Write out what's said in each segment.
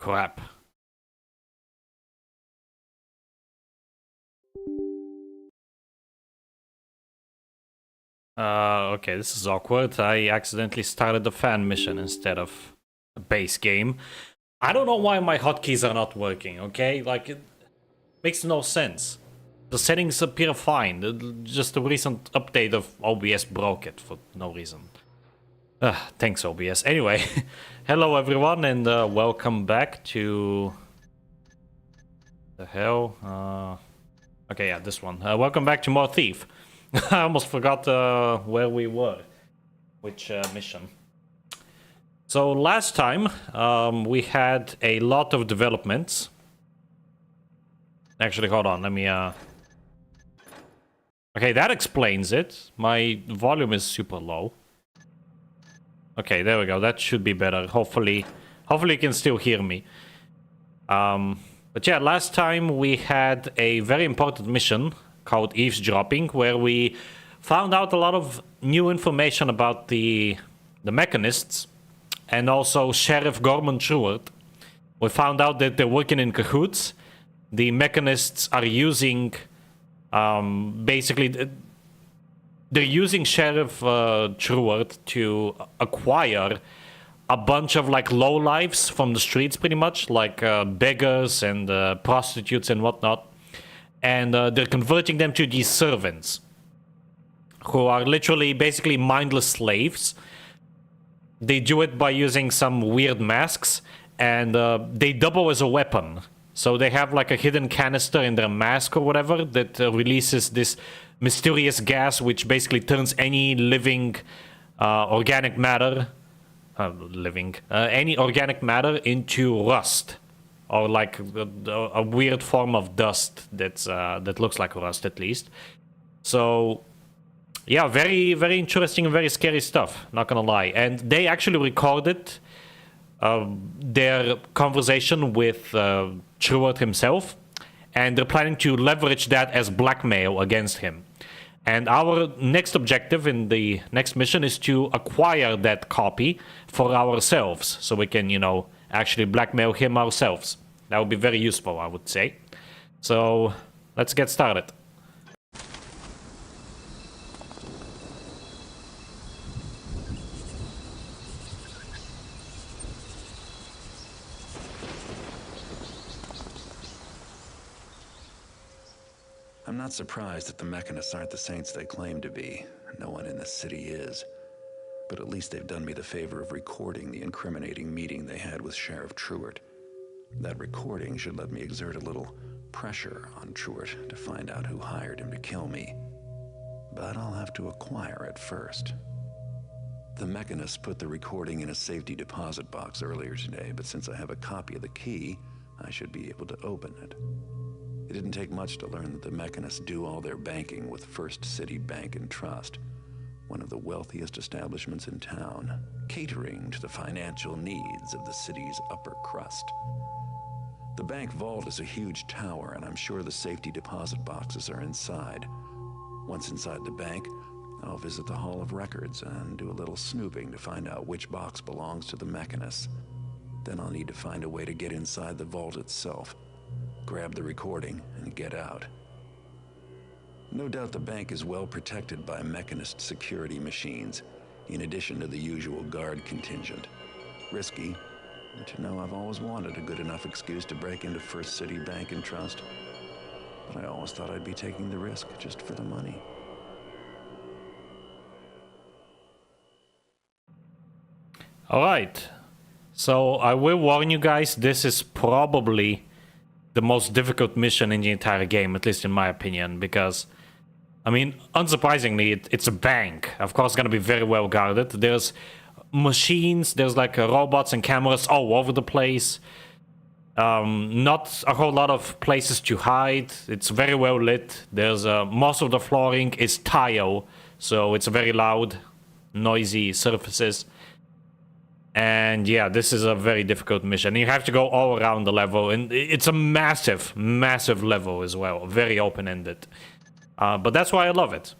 crap. Okay, this is awkward. I accidentally started the fan mission instead of a base game. I don't know why my hotkeys are not working, okay? Like, it makes no sense. The settings appear fine. Just a recent update of OBS broke it for no reason. Thanks, OBS. Anyway, hello everyone, and welcome back to... The hell? Okay, yeah, this one. Welcome back to More Thief. I almost forgot where we were. Which mission. So last time, we had a lot of developments. Actually, hold on, let me... Okay, that explains it. My volume is super low. Okay, there we go. That should be better. Hopefully you can still hear me. But yeah, last time we had a very important mission called Eavesdropping, where we found out a lot of new information about the Mechanists and also Sheriff Gorman Truart. We found out that they're working in cahoots. The Mechanists are using, basically, they're using Sheriff Truart to acquire a bunch of like lowlifes from the streets, pretty much, like beggars and prostitutes and whatnot. And they're converting them to these servants, who are literally basically mindless slaves. They do it by using some weird masks, and they double as a weapon. So they have like a hidden canister in their mask or whatever that releases this mysterious gas, which basically turns any living organic matter, any organic matter into rust, or like a weird form of dust that looks like rust at least. So yeah, very, very interesting and very scary stuff, not gonna lie. And they actually recorded their conversation with Truart himself, and they're planning to leverage that as blackmail against him. And our next objective in the next mission is to acquire that copy for ourselves, so we can, you know, actually blackmail him ourselves. That would be very useful, I would say. So let's get started. I'm not surprised that the Mechanists aren't the saints they claim to be. No one in the city is. But at least they've done me the favor of recording the incriminating meeting they had with Sheriff Truart. That recording should let me exert a little pressure on Truart to find out who hired him to kill me. But I'll have to acquire it first. The Mechanists put the recording in a safety deposit box earlier today, but since I have a copy of the key, I should be able to open it. It didn't take much to learn that the Mechanists do all their banking with First City Bank and Trust, one of the wealthiest establishments in town, catering to the financial needs of the city's upper crust. The bank vault is a huge tower, and I'm sure the safety deposit boxes are inside. Once inside the bank, I'll visit the Hall of Records and do a little snooping to find out which box belongs to the Mechanists. Then I'll need to find a way to get inside the vault itself, grab the recording, and get out. No doubt the bank is well protected by Mechanist security machines, in addition to the usual guard contingent. Risky, but you know, I've always wanted a good enough excuse to break into First City Bank and Trust. But I always thought I'd be taking the risk just for the money. Alright. So I will warn you guys, this is probably the most difficult mission in the entire game, at least in my opinion, because, I mean, unsurprisingly, it's a bank. Of course, it's gonna be very well guarded. There's machines, there's like robots and cameras all over the place. Not a whole lot of places to hide. It's very well lit. There's most of the flooring is tile, so it's very loud, noisy surfaces. And yeah, this is a very difficult mission. You have to go all around the level, and it's a massive, massive level as well. Very open-ended. But that's why I love it.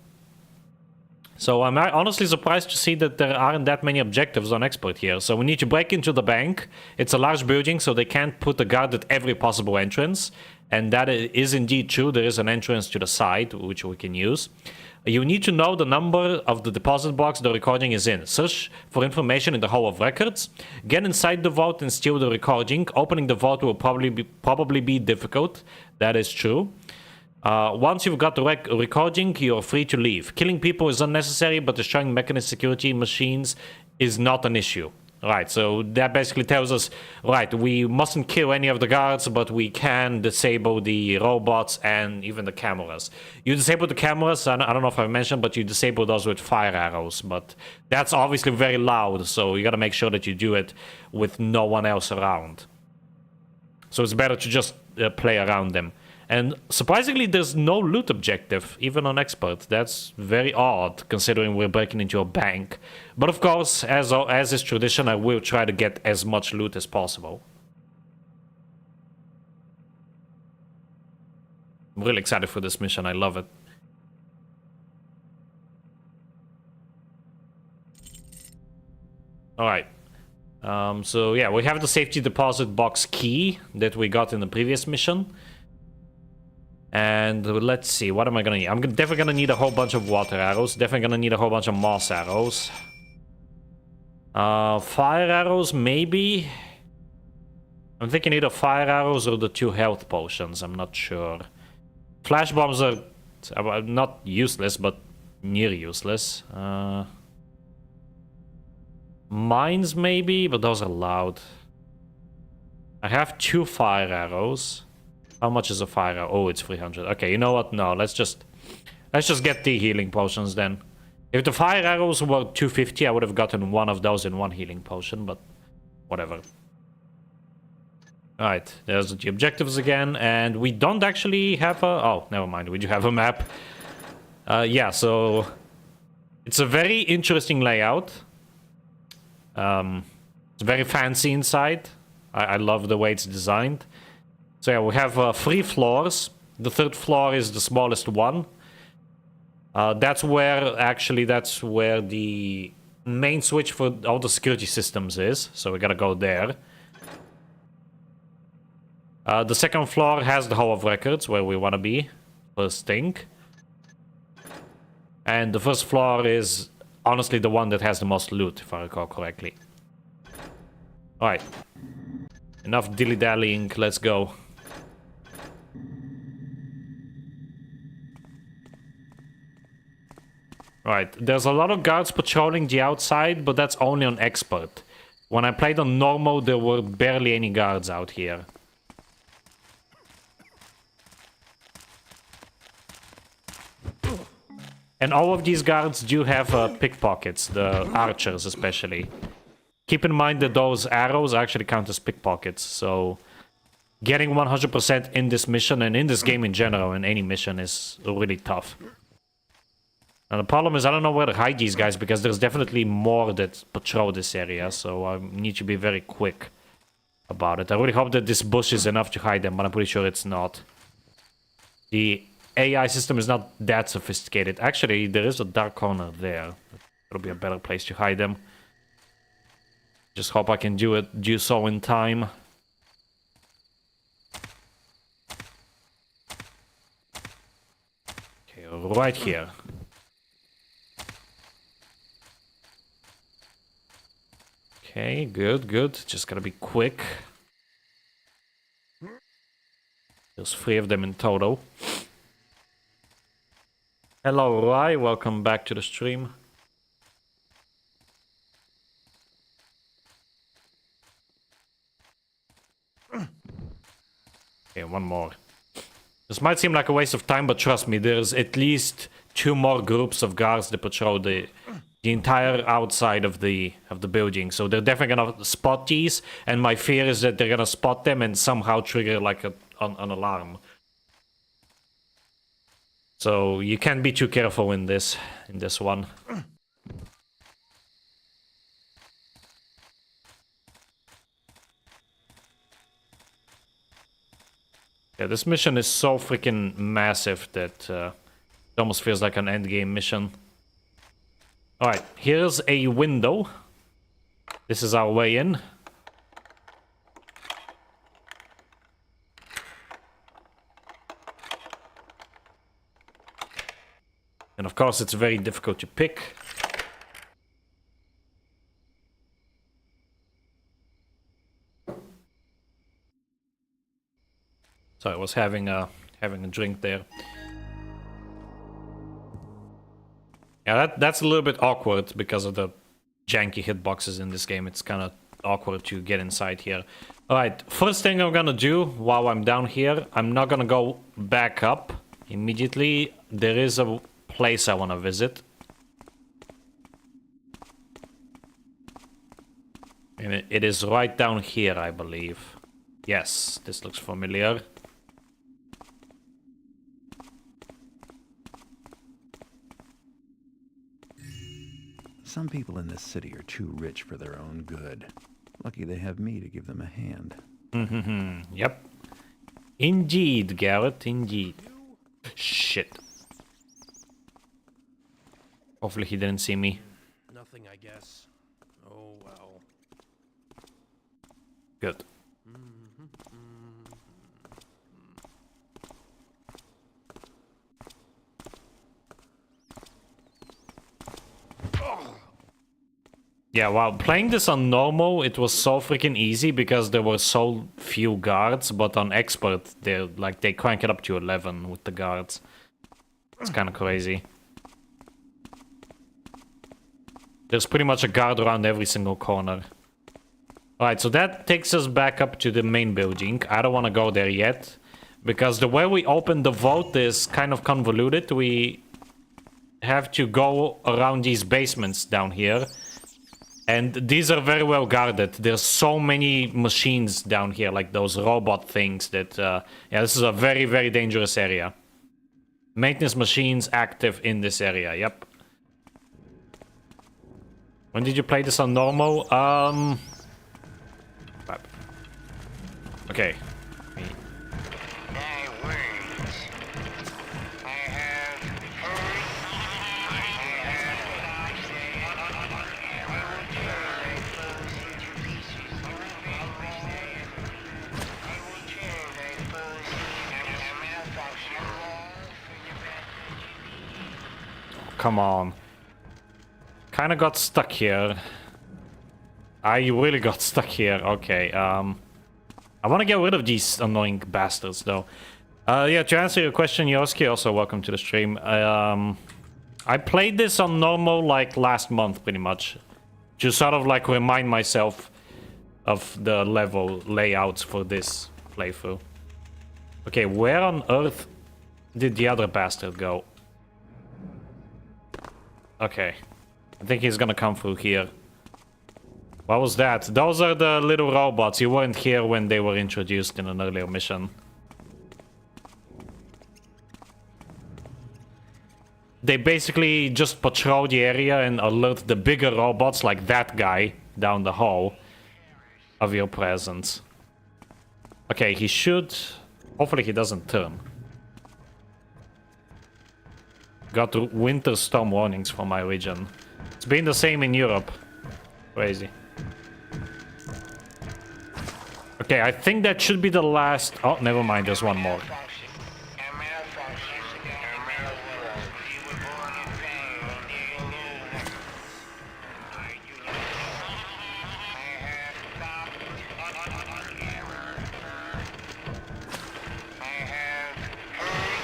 So I'm honestly surprised to see that there aren't that many objectives on expert here. So we need to break into the bank. It's a large building, so they can't put a guard at every possible entrance. And that is indeed true. There is an entrance to the side, which we can use. You need to know the number of the deposit box the recording is in. Search for information in the Hall of Records. Get inside the vault and steal the recording. Opening the vault will probably be difficult. That is true. Once you've got the recording, you're free to leave. Killing people is unnecessary, but destroying Mechanist security machines is not an issue. Right, so that basically tells us, right, we mustn't kill any of the guards, but we can disable the robots and even the cameras. You disable the cameras, I don't know if I mentioned, but you disable those with fire arrows. But that's obviously very loud, so you gotta make sure that you do it with no one else around. So it's better to just play around them. And surprisingly, there's no loot objective, even on expert. That's very odd, considering we're breaking into a bank. But of course, as is tradition, I will try to get as much loot as possible. I'm really excited for this mission, I love it. Alright. So yeah, we have the safety deposit box key that we got in the previous mission. And let's see, what am I gonna need? I'm definitely gonna need a whole bunch of water arrows. Definitely gonna need a whole bunch of moss arrows. Fire arrows, maybe? I'm thinking either fire arrows or the 2 health potions, I'm not sure. Flash bombs are not useless, but near useless. Mines, maybe, but those are loud. I have 2 fire arrows. How much is a fire arrow? Oh, it's 300. Okay, you know what? No, let's just get the healing potions then. If the fire arrows were 250, I would have gotten one of those in one healing potion, but whatever. Alright, there's the objectives again, and we don't actually have a... Oh, never mind, we do have a map. Yeah, so... It's a very interesting layout. It's very fancy inside. I love the way it's designed. So yeah, we have 3 floors. The 3rd floor is the smallest one. That's where the main switch for all the security systems is. So we gotta go there. The 2nd floor has the Hall of Records, where we wanna be. First thing. And the 1st floor is honestly the one that has the most loot, if I recall correctly. Alright. Enough dilly-dallying, let's go. Right, there's a lot of guards patrolling the outside, but that's only on expert. When I played on normal, there were barely any guards out here. And all of these guards do have pickpockets, the archers especially. Keep in mind that those arrows actually count as pickpockets, so... Getting 100% in this mission, and in this game in general, in any mission, is really tough. And the problem is I don't know where to hide these guys, because there's definitely more that patrol this area, so I need to be very quick about it. I really hope that this bush is enough to hide them, but I'm pretty sure it's not. The AI system is not that sophisticated. Actually, there is a dark corner there. That'll be a better place to hide them. Just hope I can do so in time. Okay, right here. Okay, good, good. Just gotta be quick. There's 3 of them in total. Hello, Rai. Welcome back to the stream. Okay, one more. This might seem like a waste of time, but trust me, there's at least 2 more groups of guards that patrol the entire outside of the building. So they're definitely gonna spot these, and my fear is that they're gonna spot them and somehow trigger like an alarm. So you can't be too careful in this one. Yeah, this mission is so freaking massive that it almost feels like an endgame mission. Alright, here's a window. This is our way in. And of course, it's very difficult to pick. So I was having a drink there. Yeah, that's a little bit awkward because of the janky hitboxes in this game. It's kind of awkward to get inside here. Alright, first thing I'm gonna do while I'm down here, I'm not gonna go back up immediately. There is a place I want to visit. And it is right down here, I believe. Yes, this looks familiar. Some people in this city are too rich for their own good. Lucky they have me to give them a hand. Yep. Indeed, Garrett, indeed. Shit. Hopefully he didn't see me. Nothing, I guess. Oh, well. Good. Yeah, while playing this on normal, it was so freaking easy because there were so few guards, but on expert, they crank it up to 11 with the guards. It's kind of crazy. There's pretty much a guard around every single corner. Alright, so that takes us back up to the main building. I don't want to go there yet, because the way we open the vault is kind of convoluted. We have to go around these basements down here. And these are very well guarded. There's so many machines down here, like those robot things that... yeah, this is a very, very dangerous area. Maintenance machines active in this area, yep. When did you play this on normal? Okay. Come on. Kinda got stuck here. I really got stuck here. Okay, I want to get rid of these annoying bastards, though. Yeah, to answer your question, Yoski, also welcome to the stream. I played this on normal, like, last month, pretty much. To sort of, like, remind myself of the level layouts for this playthrough. Okay, where on earth did the other bastard go? Okay. I think he's gonna come through here. What was that? Those are the little robots. You weren't here when they were introduced in an earlier mission. They basically just patrol the area and alert the bigger robots, like that guy down the hall, of your presence. Okay, he should... Hopefully he doesn't turn. Got winter storm warnings for my region. It's been the same in Europe. Crazy. Okay, I think that should be the last... Oh, never mind, there's one more.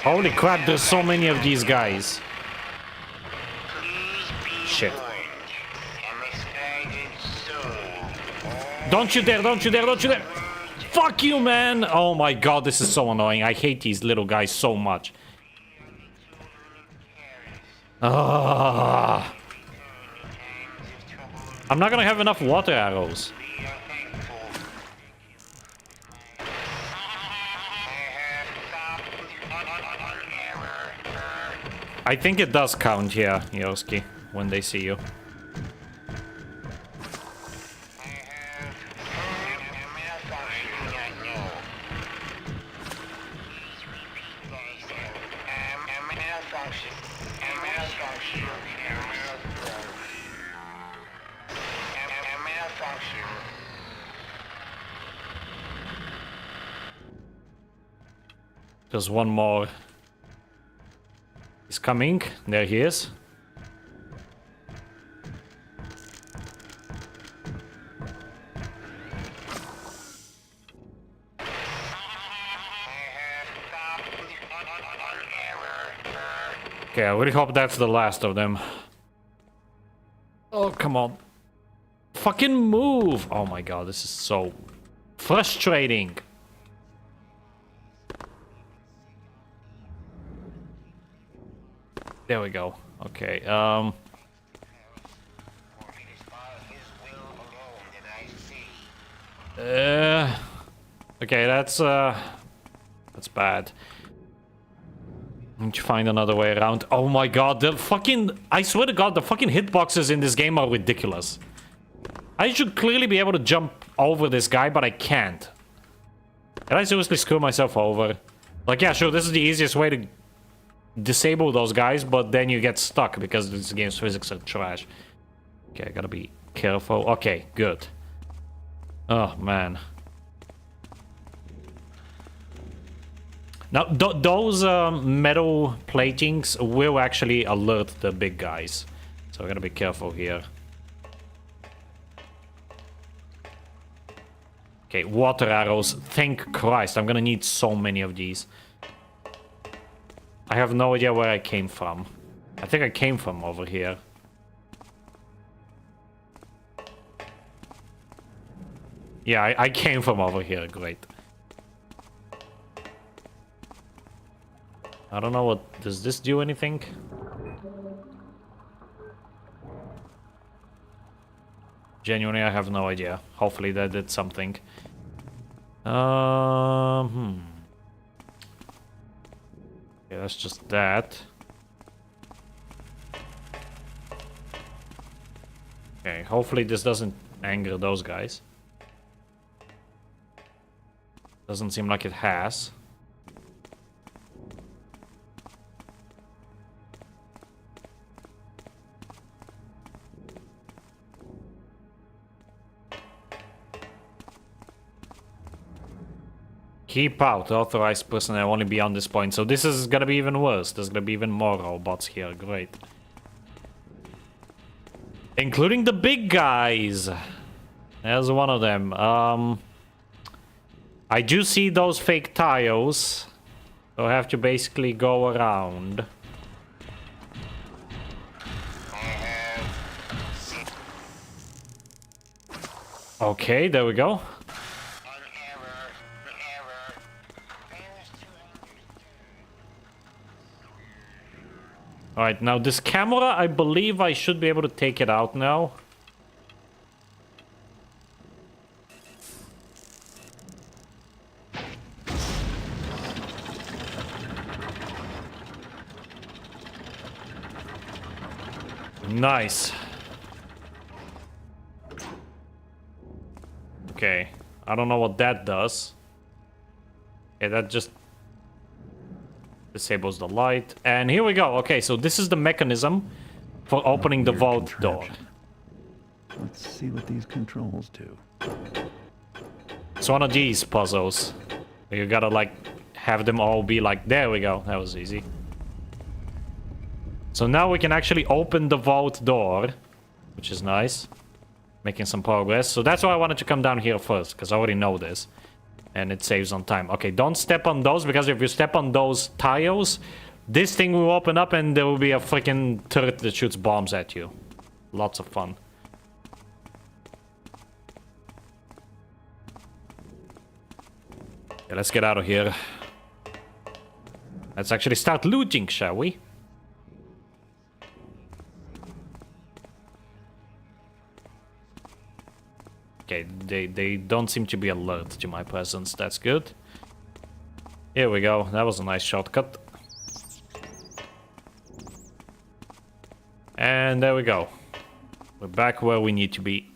Holy crap, there's so many of these guys. Shit. Don't you dare, don't you dare, don't you dare! Fuck you, man! Oh my god, this is so annoying. I hate these little guys so much. I'm not gonna have enough water arrows. I think it does count here, Yoski, when they see you. There's one more. He's coming. There he is. Okay, I really hope that's the last of them. Oh, come on. Fucking move! Oh my god, this is so frustrating. There we go. Okay, okay, that's bad. Need to find another way around. Oh my god, the fucking... I swear to god, the fucking hitboxes in this game are ridiculous. I should clearly be able to jump over this guy, but I can't. Did I seriously screw myself over? Like, yeah, sure, this is the easiest way to disable those guys, but then you get stuck because this game's physics are trash. Okay, I gotta be careful. Okay, good. Oh, man. Now, those metal platings will actually alert the big guys. So I gotta be careful here. Okay, water arrows. Thank Christ, I'm gonna need so many of these. I have no idea where I came from. I think I came from over here. Yeah, I came from over here. Great. I don't know what... Does this do anything? Genuinely, I have no idea. Hopefully that did something. Okay, that's just that. Okay, hopefully this doesn't anger those guys. Doesn't seem like it has. Keep out. Authorized personnel only beyond this point. So this is gonna be even worse. There's gonna be even more robots here. Great. Including the big guys. There's one of them. I do see those fake tiles. So I have to basically go around. Okay, there we go. Alright, now this camera, I believe I should be able to take it out now. Nice. Okay, I don't know what that does. Okay, that just disables the light. And here we go. Okay, so this is the mechanism for opening the vault door. Let's see what these controls do. It's one of these puzzles. You gotta, like, have them all be like... There we go. That was easy. So now we can actually open the vault door, which is nice. Making some progress. So that's why I wanted to come down here first, because I already know this. And it saves on time. Okay, don't step on those, because if you step on those tiles, this thing will open up and there will be a freaking turret that shoots bombs at you. Lots of fun. Okay, let's get out of here. Let's actually start looting, shall we? Okay, they don't seem to be alert to my presence. That's good. Here we go. That was a nice shortcut. And there we go. We're back where we need to be.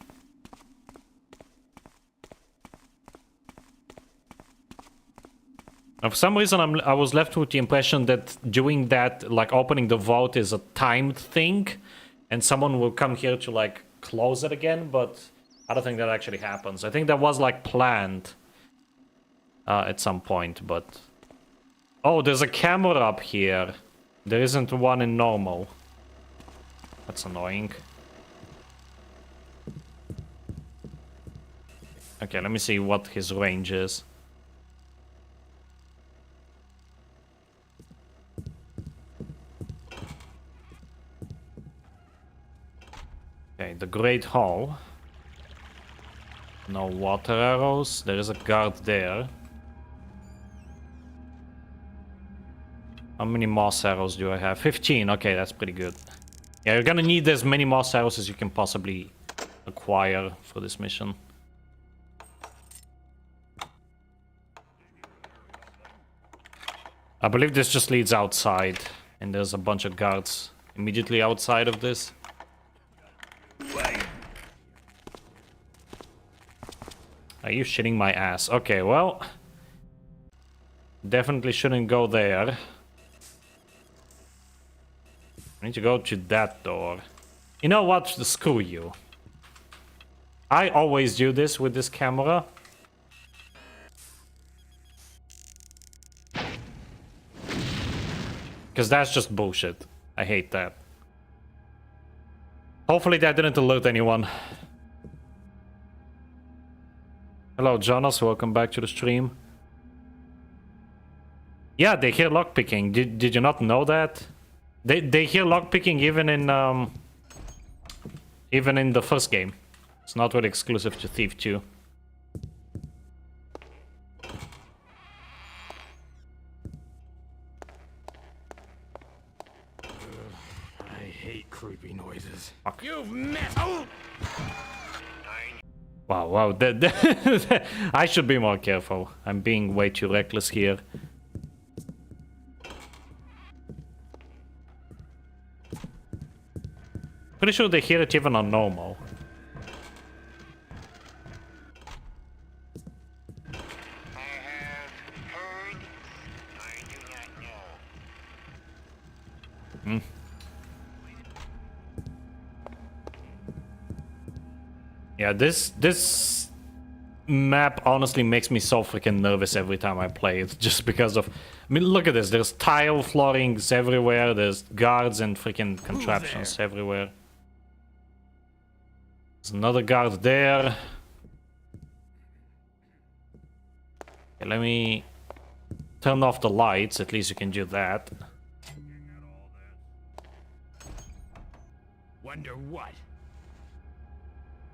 Now, for some reason, I was left with the impression that doing that, like opening the vault, is a timed thing. And someone will come here to, like, close it again, but... I don't think that actually happens. I think that was like planned at some point, but... Oh, there's a camera up here. There isn't one in normal. That's annoying. Okay, let me see what his range is. Okay, the Great Hall. No water arrows. There is a guard there. How many moss arrows do I have? 15. Okay, that's pretty good. Yeah, you're gonna need as many moss arrows as you can possibly acquire for this mission. I believe this just leads outside, and there's a bunch of guards immediately outside of this. Are you shitting my ass? Okay, well... Definitely shouldn't go there. I need to go to that door. You know what? Screw you. I always do this with this camera. Because that's just bullshit. I hate that. Hopefully that didn't alert anyone. Hello, Jonas. Welcome back to the stream. Yeah, they hear lockpicking. Did you not know that? They hear lockpicking even in the first game. It's not really exclusive to Thief 2. I hate creepy noises. Fuck. You've messed. Oh! Wow. I should be more careful. I'm being way too reckless here. Pretty sure they hear it even on normal. I have heard. I do not know. Yeah, this map honestly makes me so freaking nervous every time I play it, just because of... I mean, look at this. There's tile floorings everywhere. There's guards and freaking contraptions everywhere. There's another guard there. Okay, let me turn off the lights. At least you can do that. Wonder what?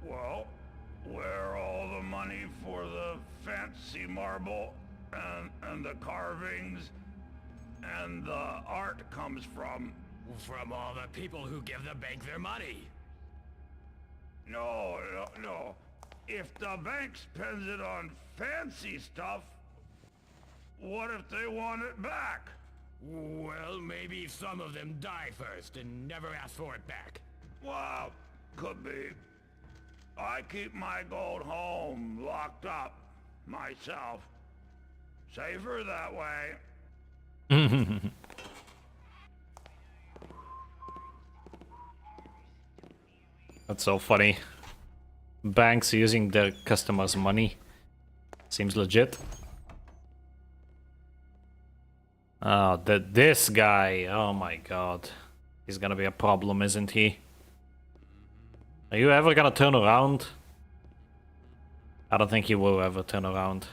Well, where all the money for the fancy marble and the carvings and the art comes from? From all the people who give the bank their money. No. If the bank spends it on fancy stuff, what if they want it back? Well, maybe some of them die first and never ask for it back. Well, could be. I keep my gold home locked up myself. Safer that way. That's so funny. Banks using their customers' money. Seems legit. Oh, this guy. Oh my god. He's gonna be a problem, isn't he? Are you ever gonna turn around? I don't think he will ever turn around.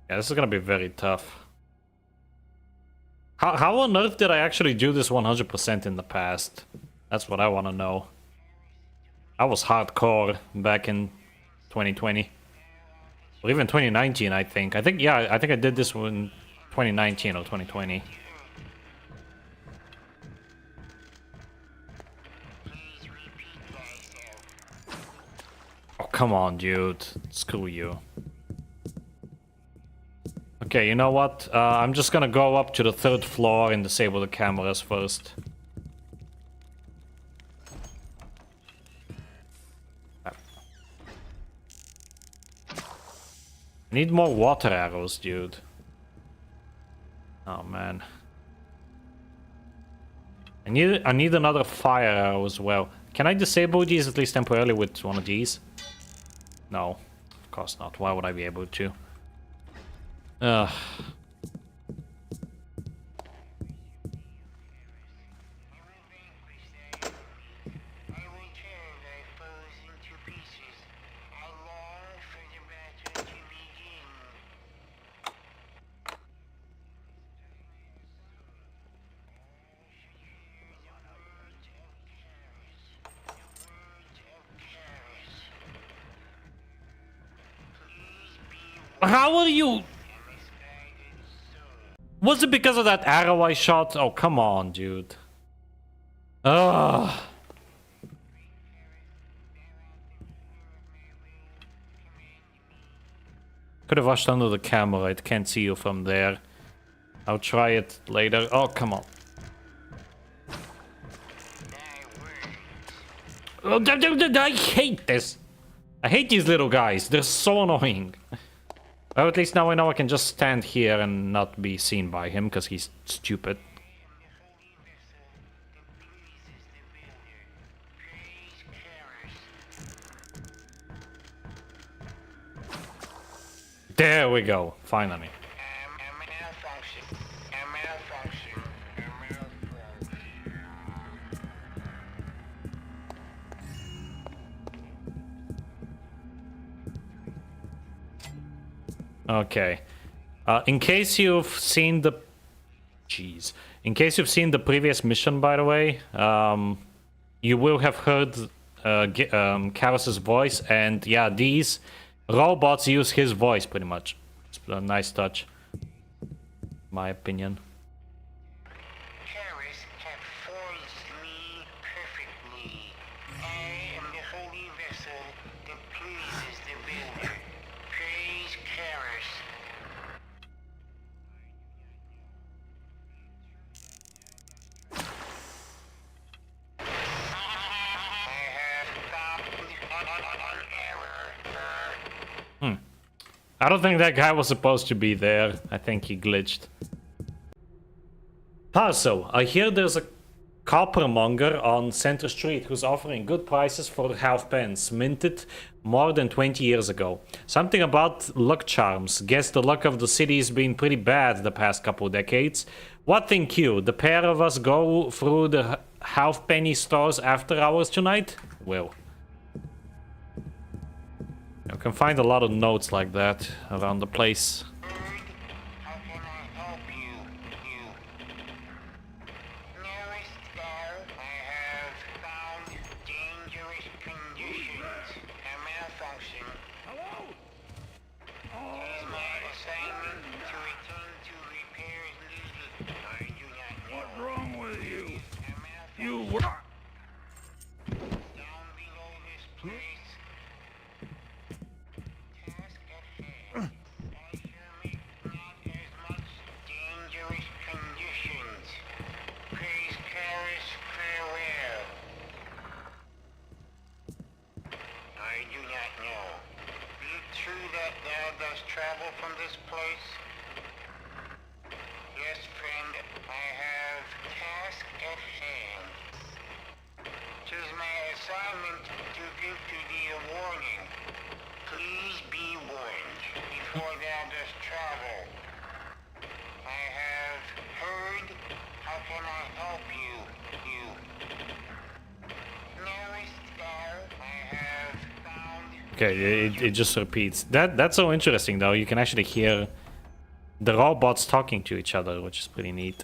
Yeah, this is gonna be very tough. How on earth did I actually do this 100% in the past? That's what I want to know. I was hardcore back in 2020. Or even 2019, I think. I think I did this in 2019 or 2020. Oh, come on, dude. Screw you. Okay, you know what? I'm just gonna go up to the 3rd floor and disable the cameras first. I need more water arrows, dude. Oh man. I need another fire arrow as well. Can I disable these at least temporarily with one of these? No, of course not. Why would I be able to? Ugh. I will tear thy foes into pieces. I long for the battle to begin. How are you? Was it because of that arrow I shot? Oh, come on, dude. Ugh. Could have rushed under the camera. It can't see you from there. I'll try it later. Oh, come on. Oh, I hate this. I hate these little guys. They're so annoying. Well, at least now I know I can just stand here and not be seen by him because he's stupid. There we go. Finally. Okay. In case you've seen the... Jeez. In case you've seen the previous mission, by the way, you will have heard Karrus's voice, and yeah, these robots use his voice pretty much. It's a nice touch, my opinion. Karrus have forged me perfectly. I am the holy vessel that pleases the builder. Praise Karrus. I have found an error. I don't think that guy was supposed to be there. I think he glitched. Also, I hear there's a coppermonger on Center Street who's offering good prices for half pence, minted more than 20 years ago. Something about luck charms. Guess the luck of the city's been pretty bad the past couple decades. What think you? The pair of us go through the half-penny stores after hours tonight? Well. You can find a lot of notes like that around the place. How can I help you? Knowest thou I have found dangerous conditions. A malfunction. Hello? It is my assignment to attend to repairs needed. I do not know. What's wrong with you? A malfunction You were... down below this place. Task at hand. I shall make not as much dangerous conditions. Praise Karrus, farewell. I do not know. Is it true that thou dost travel from this place? Yes, friend, I have task at hand. 'Tis my assignment to give to thee a warning. Please be warned before thou dost travel. I have heard. How can I help you? Knowest thou I have found... Okay, it just repeats. That's so interesting though. You can actually hear the robots talking to each other, which is pretty neat.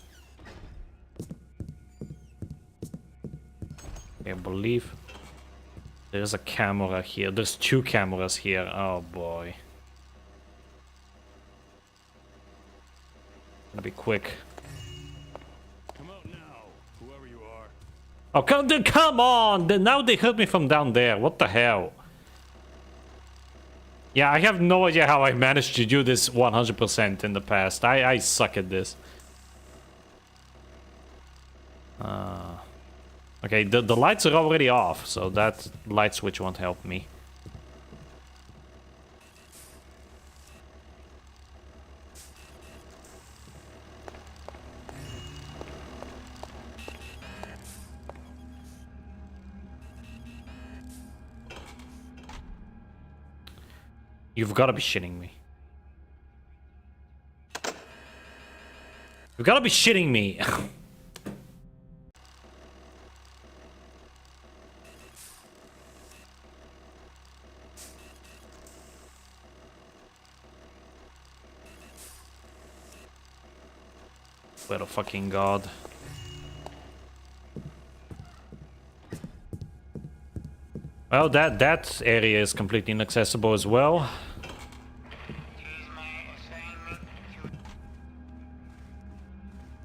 I believe there's a camera here. There's two cameras here. Oh boy. Gonna be quick. Come out now, whoever you are. Oh, come on! Now they heard me from down there. What the hell? Yeah, I have no idea how I managed to do this 100% in the past. I suck at this. Okay, the lights are already off, so that light switch won't help me. You've got to be shitting me. You've got to be shitting me. Swear to fucking God. Well, that area is completely inaccessible as well. Choose my assignment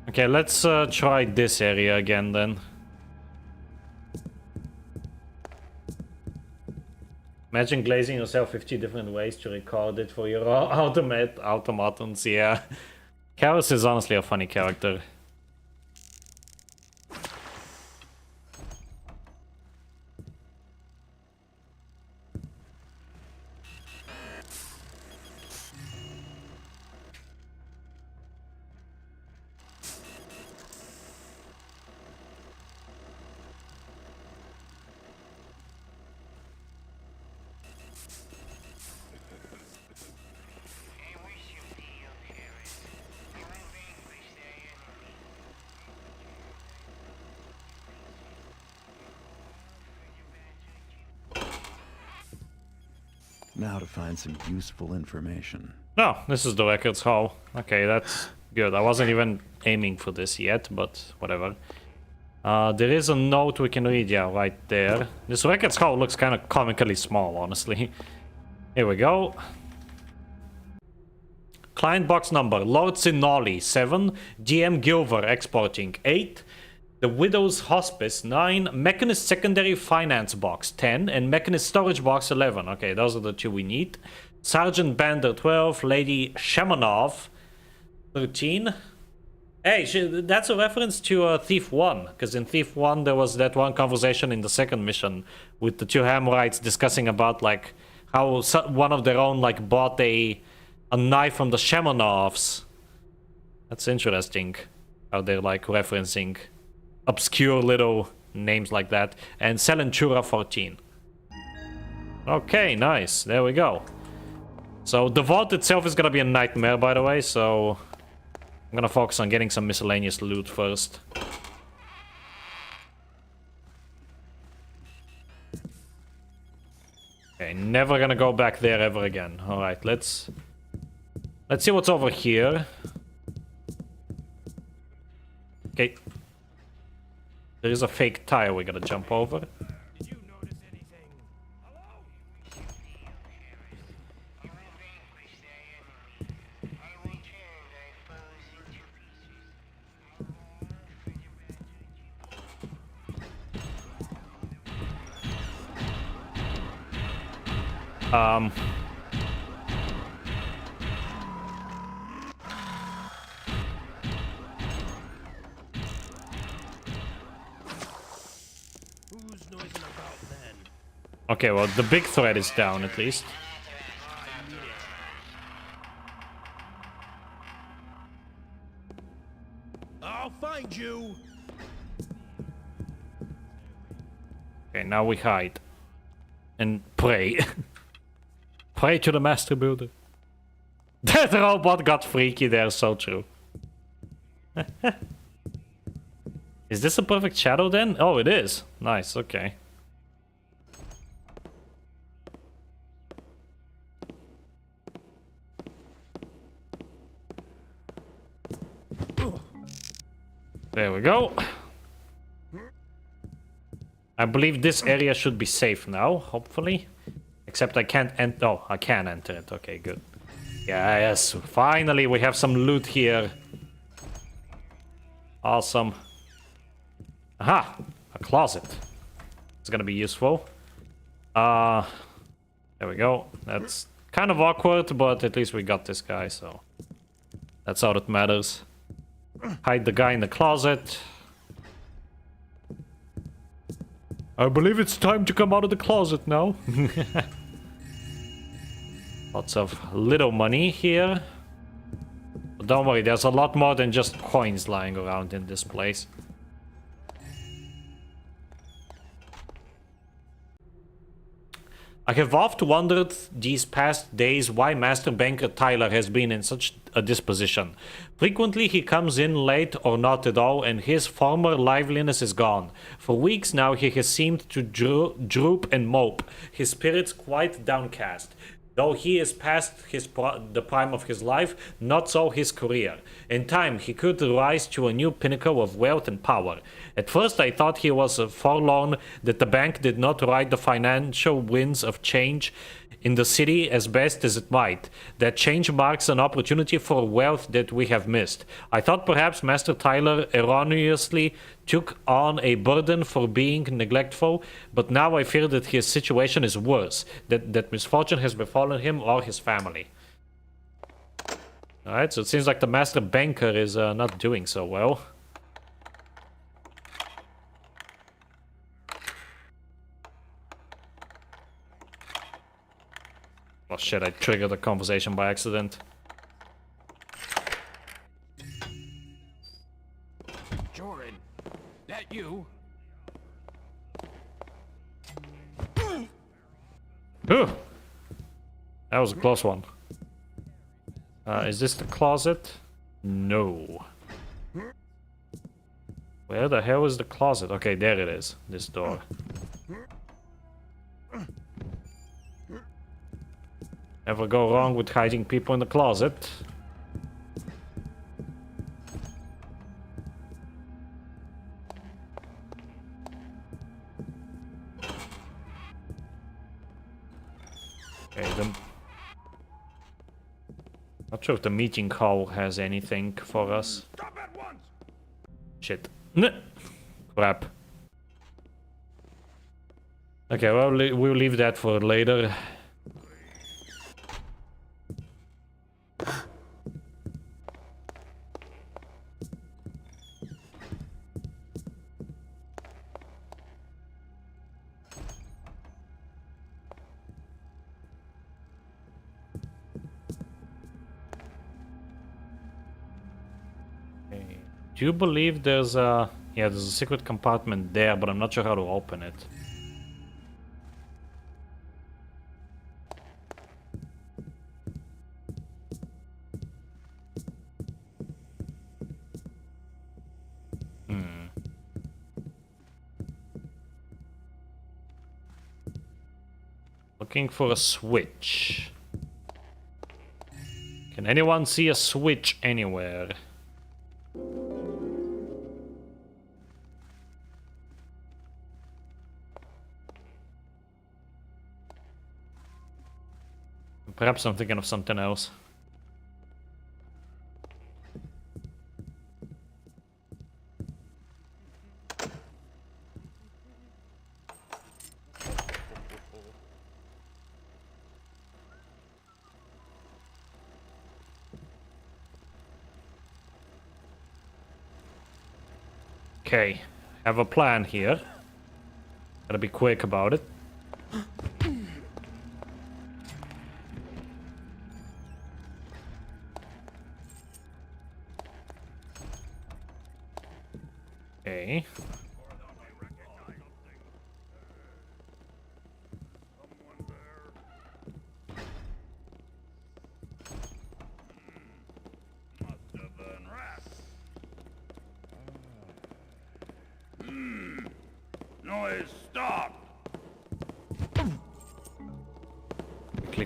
to Okay, let's try this area again then. Imagine glazing yourself 50 different ways to record it for your automatons, yeah. Chaos is honestly a funny character. I wish you be your parents. You will vanquish their enemy. Now to find some useful information. No, this is the records hall. Okay, that's good. I wasn't even aiming for this yet, but whatever. There is a note we can read, yeah, right there. This records hall looks kind of comically small, honestly. Here we go. Client box number, Lord Sinoli, 7. GM Gilver, exporting, 8. The Widow's Hospice, 9. Mechanist Secondary Finance Box, 10. And Mechanist Storage Box, 11. Okay, those are the two we need. Sergeant Bender, 12. Lady Shamanov, 13. Hey, that's a reference to Thief 1. Because in Thief 1, there was that one conversation in the second mission with the two Hamrites discussing about, like, how one of their own, like, bought a knife from the Shamanovs. That's interesting. How they're, like, referencing obscure little names like that. And Selenchura 14. Okay, nice. There we go. So the vault itself is gonna be a nightmare, by the way, so I'm gonna focus on getting some miscellaneous loot first. Okay, never gonna go back there ever again. Alright, let's see what's over here. Okay. There is a fake tire we gotta jump over. Did you notice anything? Hello? I will vanquish their enemy. I will tear thy foes into pieces. Who's noising about then? Okay, well, the big threat is down at least. I'll find you. Okay, now we hide. And pray. Pray to the Master Builder. That robot got freaky there, so true. Is this a perfect shadow then? Oh, it is. Nice, okay. There we go. I believe this area should be safe now, hopefully. Except I can't enter. Oh, I can enter it. Okay, good. Yeah, yes. Finally, we have some loot here. Awesome. Aha! A closet. It's gonna be useful. There we go. That's kind of awkward, but at least we got this guy, so that's all that matters. Hide the guy in the closet. I believe it's time to come out of the closet now. Lots of little money here. But don't worry, there's a lot more than just coins lying around in this place. I have oft wondered these past days why Master Banker Tyler has been in such a disposition. Frequently he comes in late or not at all, and his former liveliness is gone. For weeks now he has seemed to droop and mope, his spirits quite downcast. Though he is past the prime of his life, not so his career. In time, he could rise to a new pinnacle of wealth and power. At first I thought he was forlorn that the bank did not ride the financial winds of change in the city as best as it might. That change marks an opportunity for wealth that we have missed. I thought perhaps Master Tyler erroneously took on a burden for being neglectful, but now I fear that his situation is worse, that misfortune has befallen him or his family. Alright, so it seems like the Master Banker is not doing so well. Oh shit, I triggered the conversation by accident. Jordan, that you? Ooh. That was a close one. Is this the closet? No. Where the hell is the closet? Okay, there it is. This door. Never go wrong with hiding people in the closet. Okay, not sure if the meeting hall has anything for us. Stop at once! Shit. Crap. Okay, well, we'll leave that for later. Do you believe there's a... Yeah, there's a secret compartment there, but I'm not sure how to open it. Looking for a switch. Can anyone see a switch anywhere? Perhaps I'm thinking of something else. Okay, have a plan here. Gotta be quick about it. Okay. Noise, stop!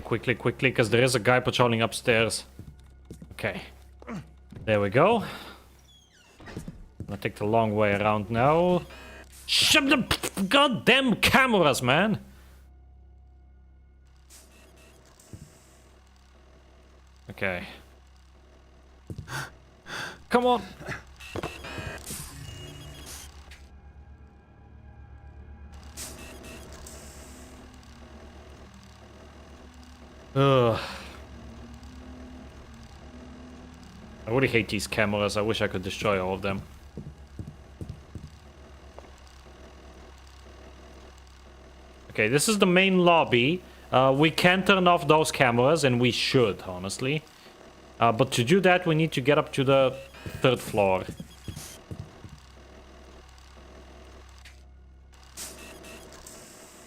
Quickly, because there is a guy patrolling upstairs. Okay. There we go. I'm gonna take the long way around now. Shut the goddamn cameras, man! Okay. Come on! Ugh. I really hate these cameras. I wish I could destroy all of them. Okay, this is the main lobby. We can turn off those cameras, and we should, honestly. But to do that, we need to get up to the 3rd floor.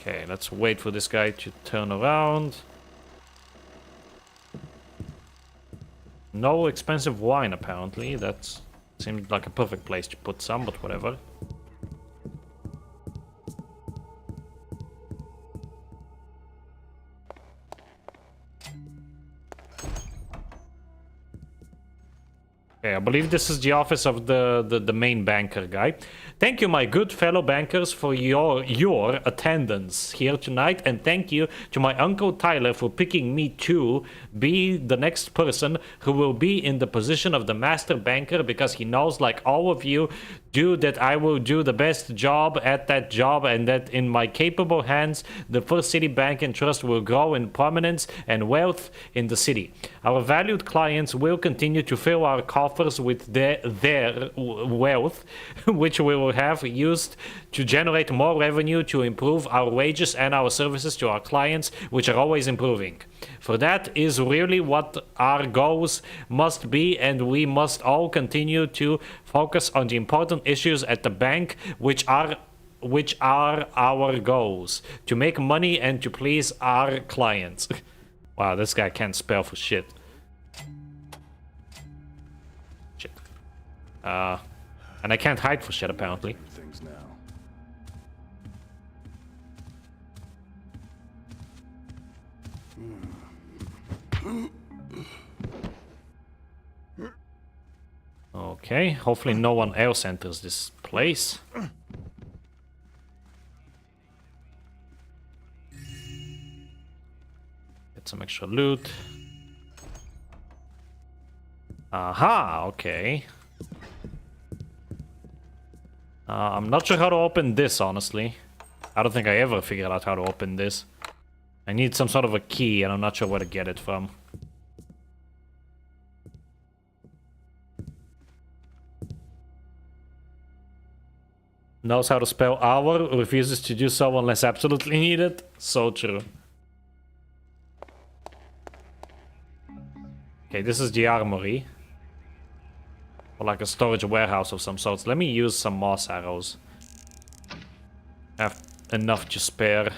Okay, let's wait for this guy to turn around. No expensive wine, apparently. That seemed like a perfect place to put some, but whatever. Okay, I believe this is the office of the main banker guy. Thank you, my good fellow bankers, for your attendance here tonight, and thank you to my Uncle Tyler for picking me to be the next person who will be in the position of the master banker, because he knows, like all of you do, that I will do the best job at that job, and that in my capable hands, the First City Bank and Trust will grow in prominence and wealth in the city. Our valued clients will continue to fill our coffers with their wealth, which we will have used to generate more revenue to improve our wages and our services to our clients, which are always improving. For that is really what our goals must be, and we must all continue to focus on the important issues at the bank, which are our goals: to make money and to please our clients. Wow, this guy can't spell for shit. Shit. And I can't hide for shit, apparently. Things now. Okay, hopefully no one else enters this place. Get some extra loot. Aha, okay. I'm not sure how to open this, honestly. I don't think I ever figured out how to open this. I need some sort of a key, and I'm not sure where to get it from. Knows how to spell hour, refuses to do so unless absolutely needed. So true. Okay, this is the armory. Or like a storage warehouse of some sorts. Let me use some moss arrows. I have enough to spare.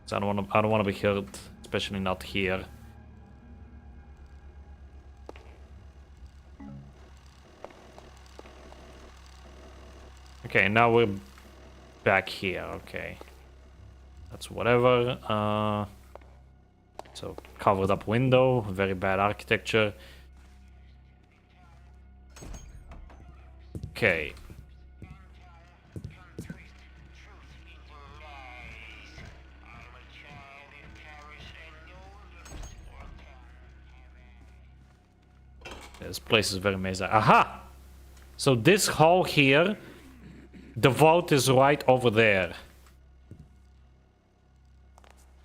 So I don't wanna be hurt, especially not here. Okay, now we're back here. Okay, that's whatever. So covered up window, very bad architecture. Okay. This place is very amazing. Aha! So this hall here, the vault is right over there.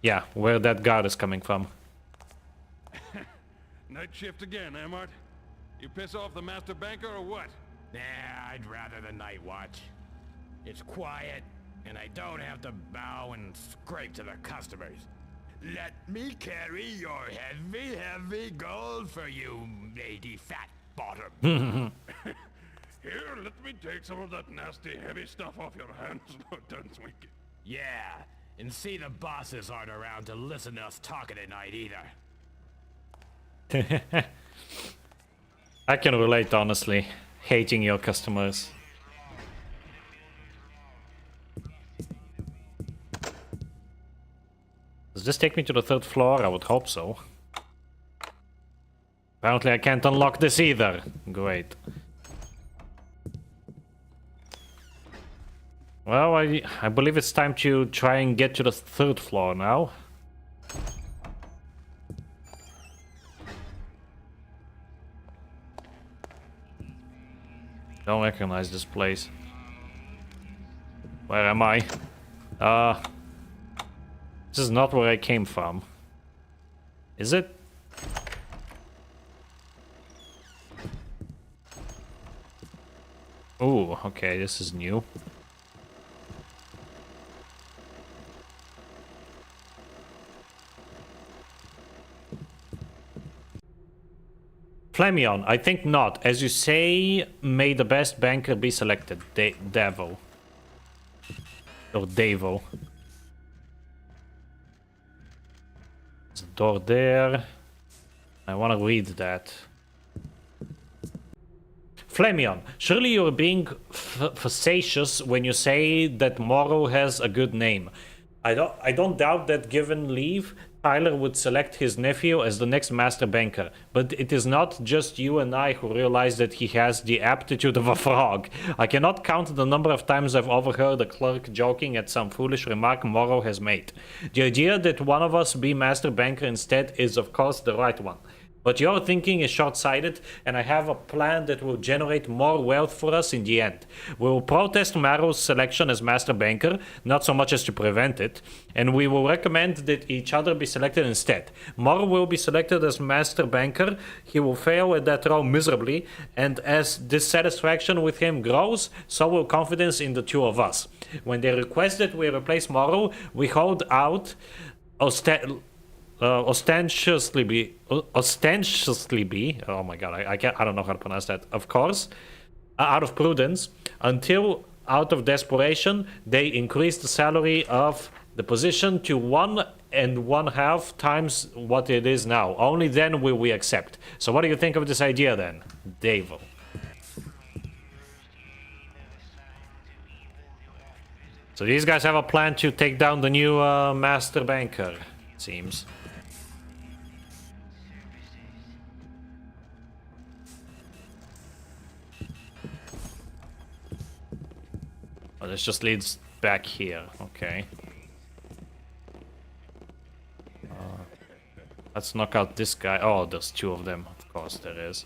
Yeah, where that guard is coming from. Night shift again, eh, Mart? You piss off the master banker or what? Nah, I'd rather the night watch. It's quiet, and I don't have to bow and scrape to the customers. Let me carry your heavy, heavy gold for you, lady fat bottom. Here, let me take some of that nasty, heavy stuff off your hands, Lieutenant Swinky. Yeah, and see the bosses aren't around to listen to us talking at night either. I can relate, honestly. Hating your customers. Does this take me to the 3rd floor? I would hope so. Apparently I can't unlock this either. Great. Well, I believe it's time to try and get to the 3rd floor now. Don't recognize this place. Where am I? This is not where I came from. Is it? Ooh, okay, this is new. Flamion, I think not. As you say, may the best banker be selected. Devo. Or Devo. door there. I want to read that. Flamion, surely you're being facetious when you say that Morrow has a good name. I don't doubt that given leave, Tyler would select his nephew as the next master banker, but it is not just you and I who realize that he has the aptitude of a frog. I cannot count the number of times I've overheard a clerk joking at some foolish remark Morrow has made. The idea that one of us be master banker instead is of course the right one. But your thinking is short-sighted, and I have a plan that will generate more wealth for us in the end. We will protest Morrow's selection as master banker, not so much as to prevent it, and we will recommend that each other be selected instead. Morrow will be selected as master banker, he will fail at that role miserably, and as dissatisfaction with him grows, so will confidence in the two of us. When they request that we replace Morrow, we hold out ostentiously be, oh my god, I don't know how to pronounce that, of course, out of prudence, until out of desperation they increase the salary of the position to 1.5 times what it is now. Only then will we accept. So what do you think of this idea then, Dave? So these guys have a plan to take down the new master banker, it seems. Oh, this just leads back here. Okay. Let's knock out this guy. Oh, there's two of them. Of course there is.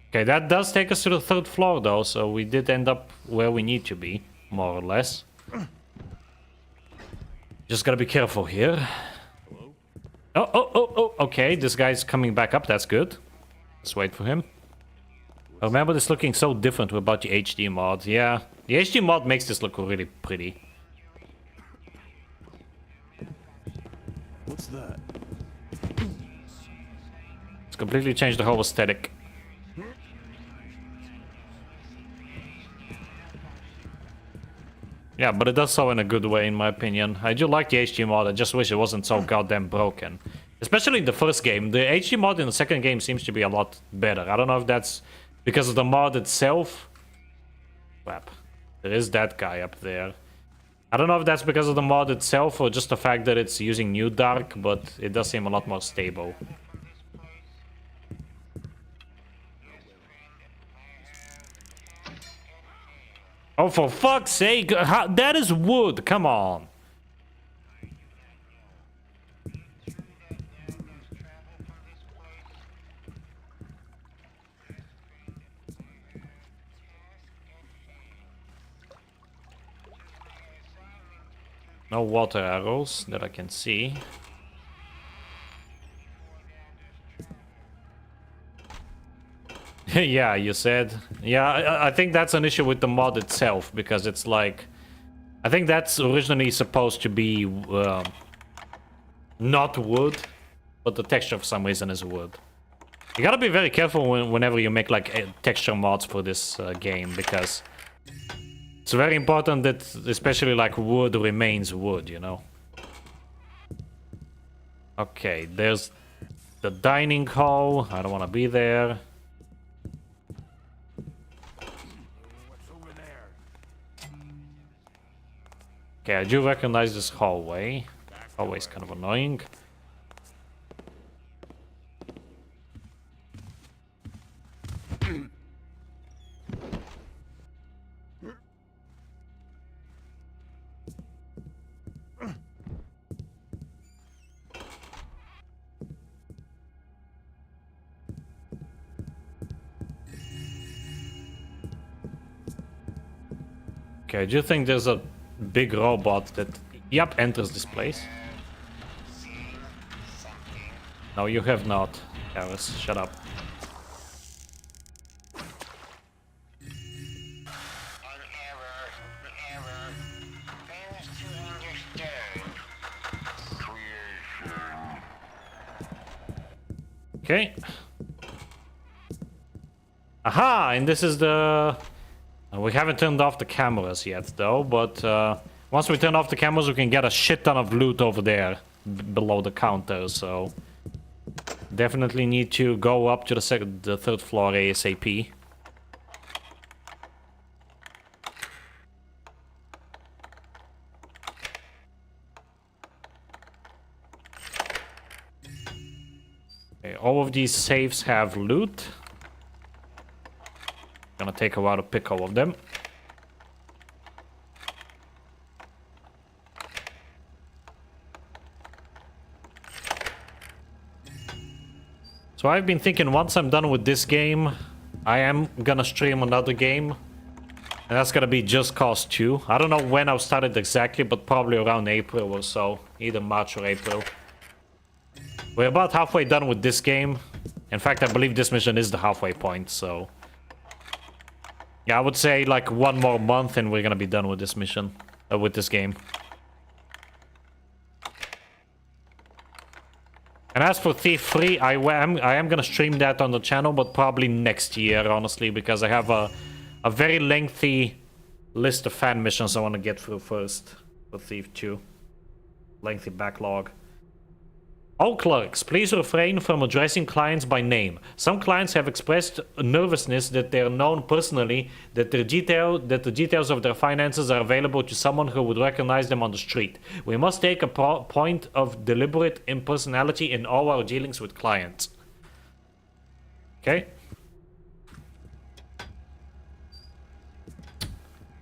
Okay, that does take us to the 3rd floor though, so we did end up where we need to be, more or less. Just gotta be careful here. Oh, okay, this guy's coming back up, that's good. Let's wait for him. I remember this looking so different about the HD mod, yeah. The HD mod makes this look really pretty. What's that? It's completely changed the whole aesthetic. Yeah, but it does so in a good way, in my opinion. I do like the HD mod, I just wish it wasn't so goddamn broken. Especially in the first game. The HD mod in the second game seems to be a lot better. I don't know if that's because of the mod itself. Crap. There is that guy up there. I don't know if that's because of the mod itself or just the fact that it's using New Dark, but it does seem a lot more stable. Oh, for fuck's sake! That is wood! Come on! No water arrows that I can see. Yeah, you said. Yeah, I think that's an issue with the mod itself, because it's like... I think that's originally supposed to be not wood, but the texture for some reason is wood. You gotta be very careful whenever you make like texture mods for this game, because it's very important that especially like wood remains wood, you know? Okay, there's the dining hall. I don't want to be there. Okay, I do recognize this hallway. Always kind of annoying. Okay, I do think there's a big robot that, yep, enters this place. No, you have not, Harris. Shut up. An error. Fails to understand. Okay. Aha! And this is the... we haven't turned off the cameras yet, though, but once we turn off the cameras, we can get a shit ton of loot over there below the counter, so... definitely need to go up to the third floor ASAP. Okay, all of these safes have loot. Gonna take a while to pick all of them. So I've been thinking once I'm done with this game, I am gonna stream another game. And that's gonna be Just Cause 2. I don't know when I'll start it exactly, but probably around April or so. Either March or April. We're about halfway done with this game. In fact, I believe this mission is the halfway point, so... yeah, I would say like 1 more month and we're gonna be done with this mission. With this game. And as for Thief 3, I am gonna stream that on the channel, but probably next year, honestly, because I have a very lengthy list of fan missions I want to get through first for Thief 2. Lengthy backlog. All clerks, please refrain from addressing clients by name. Some clients have expressed nervousness that they are known personally, that the details of their finances are available to someone who would recognize them on the street. We must take a point of deliberate impersonality in all our dealings with clients. Okay.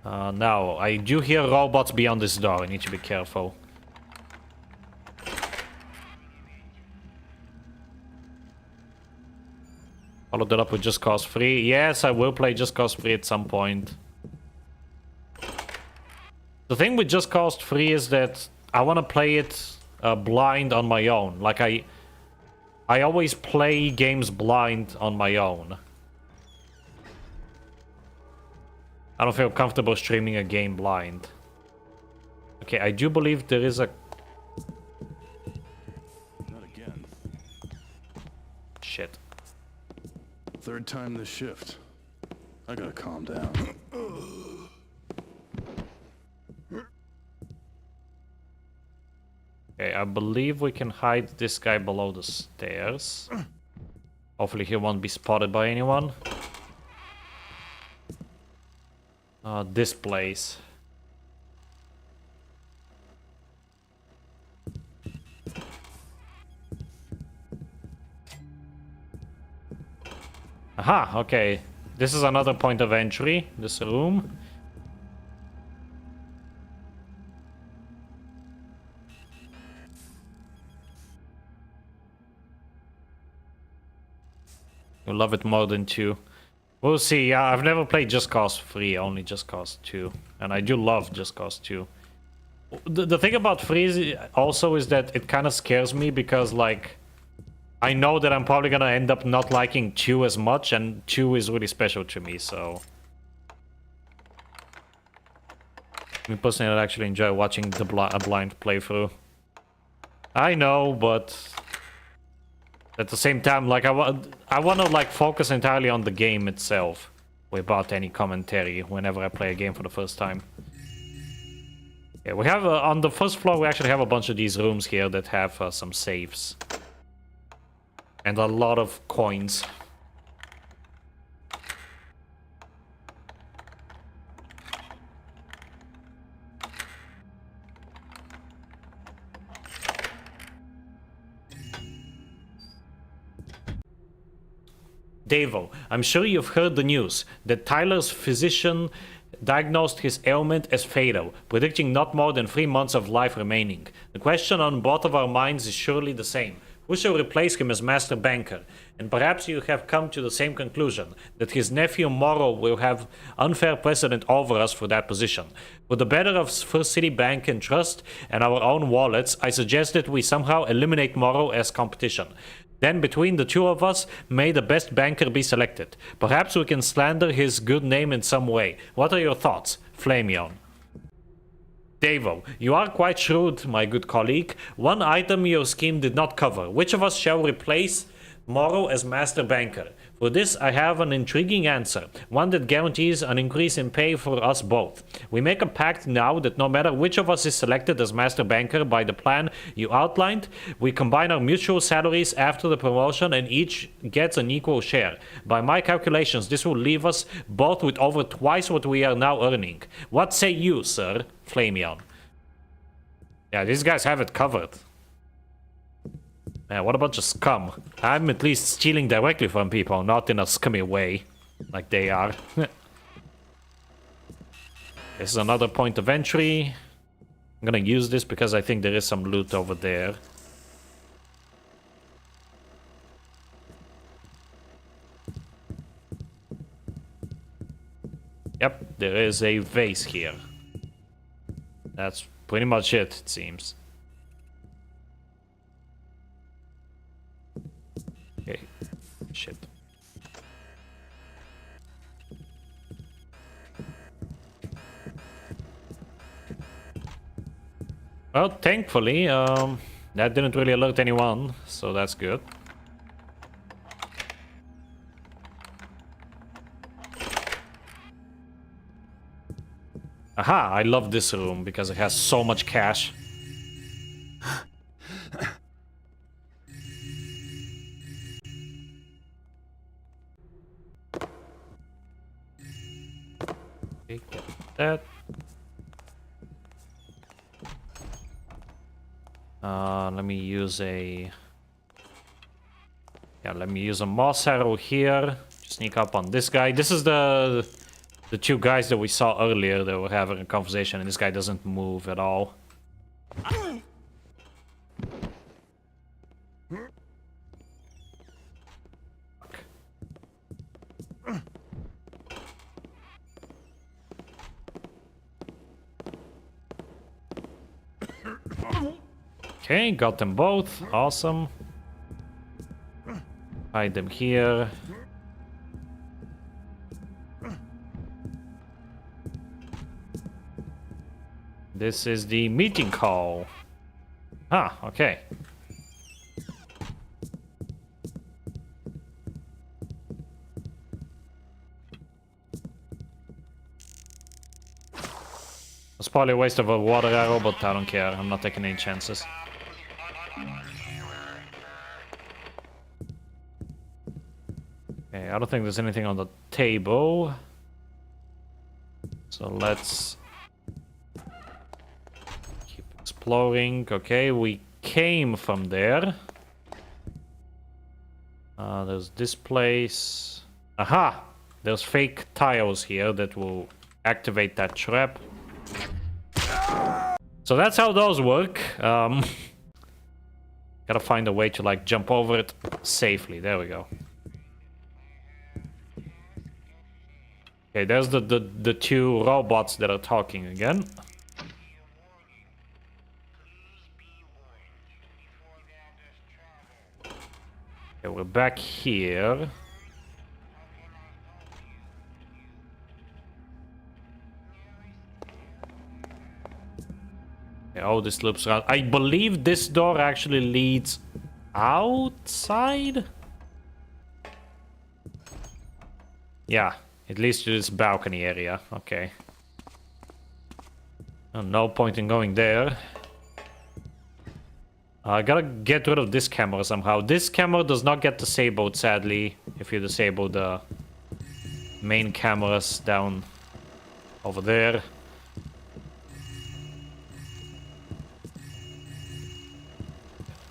Now, I do hear robots beyond this door. I need to be careful. Followed it up with Just Cause 3. Yes, I will play Just Cause 3 at some point. The thing with Just Cause 3 is that I want to play it blind on my own. Like, I always play games blind on my own. I don't feel comfortable streaming a game blind. Okay, I do believe there is a... Not again. Shit. Third time this shift. I gotta calm down. Okay, I believe we can hide this guy below the stairs. Hopefully he won't be spotted by anyone. This place. Aha, okay. This is another point of entry, this room. You'll love it more than 2. We'll see. Yeah, I've never played Just Cause 3, only Just Cause 2. And I do love Just Cause 2. The thing about 3 also is that it kind of scares me because, like, I know that I'm probably gonna end up not liking 2 as much, and 2 is really special to me, so... Me personally, I actually enjoy watching a blind playthrough. I know, but... at the same time, like, I want to, like, focus entirely on the game itself. Without any commentary, whenever I play a game for the first time. Yeah, we have, on the first floor, we actually have a bunch of these rooms here that have some safes. And a lot of coins. Davo, I'm sure you've heard the news that Tyler's physician diagnosed his ailment as fatal, predicting not more than 3 months of life remaining. The question on both of our minds is surely the same. Who shall replace him as master banker? And perhaps you have come to the same conclusion, that his nephew Morrow will have unfair precedent over us for that position. For the better of First City Bank and Trust and our own wallets, I suggest that we somehow eliminate Morrow as competition. Then between the two of us, may the best banker be selected. Perhaps we can slander his good name in some way. What are your thoughts? Flameon. Davo, you are quite shrewd, my good colleague. One item your scheme did not cover. Which of us shall replace Morrow as master banker. For this, I have an intriguing answer, one that guarantees an increase in pay for us both. We make a pact now that no matter which of us is selected as master banker by the plan you outlined, we combine our mutual salaries after the promotion and each gets an equal share. By my calculations, this will leave us both with over twice what we are now earning. What say you, sir? Flameon. Yeah, these guys have it covered. Man, what a bunch of scum. I'm at least stealing directly from people, not in a scummy way, like they are. This is another point of entry. I'm gonna use this because I think there is some loot over there. Yep, there is a vase here. That's pretty much it seems. Okay, shit. Well, thankfully, that didn't really alert anyone, so that's good. Aha, I love this room because it has so much cash. Get that. Let me use a... Yeah, let me use a moss arrow here. Sneak up on this guy. This is the two guys that we saw earlier that were having a conversation, and this guy doesn't move at all. Okay, got them both. Awesome. Hide them here. This is the meeting call. Ah, okay. It's probably a waste of a water arrow, but I don't care. I'm not taking any chances. Okay, I don't think there's anything on the table. So let's keep exploring. Okay, we came from there. There's this place. Aha! There's fake tiles here that will activate that trap. So that's how those work. Gotta find a way to like jump over it safely. There we go. Okay, there's the two robots that are talking again. Okay, we're back here. Okay, oh, this loops around. I believe this door actually leads outside. Yeah. It leads to this balcony area. Okay. Oh, no point in going there. I gotta get rid of this camera somehow. This camera does not get disabled, sadly, if you disable the main cameras down over there.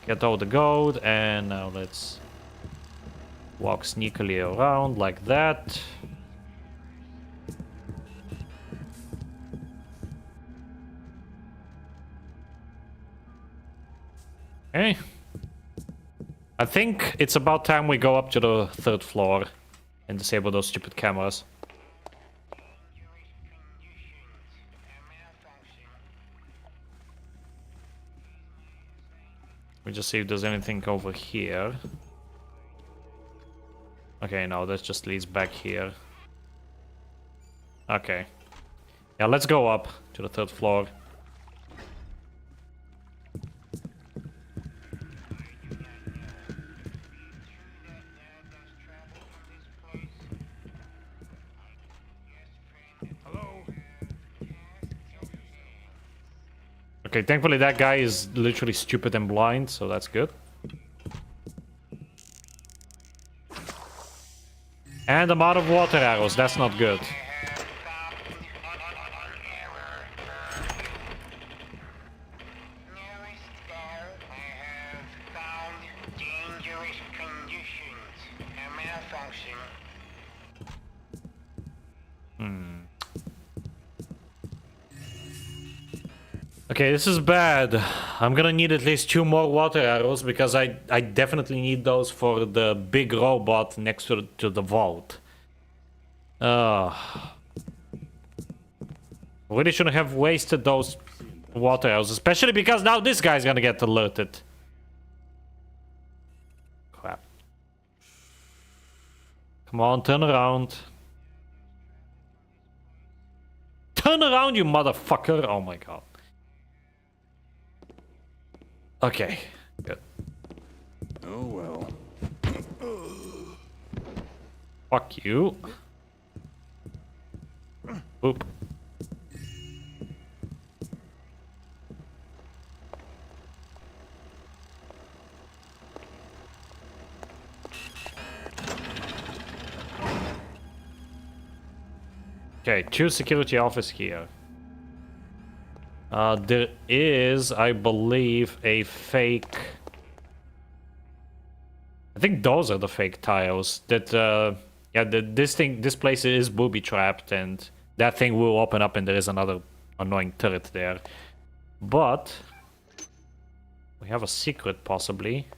Get all the gold, and now let's walk sneakily around like that. Okay. I think it's about time we go up to the 3rd floor and disable those stupid cameras. We just see if there's anything over here. Okay, no, that just leads back here. Okay. Yeah, let's go up to the 3rd floor. Okay, thankfully that guy is literally stupid and blind, so that's good. And I'm out of water arrows, that's not good. Okay, this is bad. I'm gonna need at least 2 more water arrows because I definitely need those for the big robot next to the vault. Really shouldn't have wasted those water arrows, especially because now this guy's gonna get alerted. Crap. Come on, turn around. Turn around, you motherfucker! Oh my god. Okay, good. Oh well. Fuck you. Oop. Okay, choose security office here. There is, I believe, a fake... I think those are the fake tiles. That, yeah, this place is booby-trapped, and that thing will open up and there is another annoying turret there. But... we have a secret, possibly.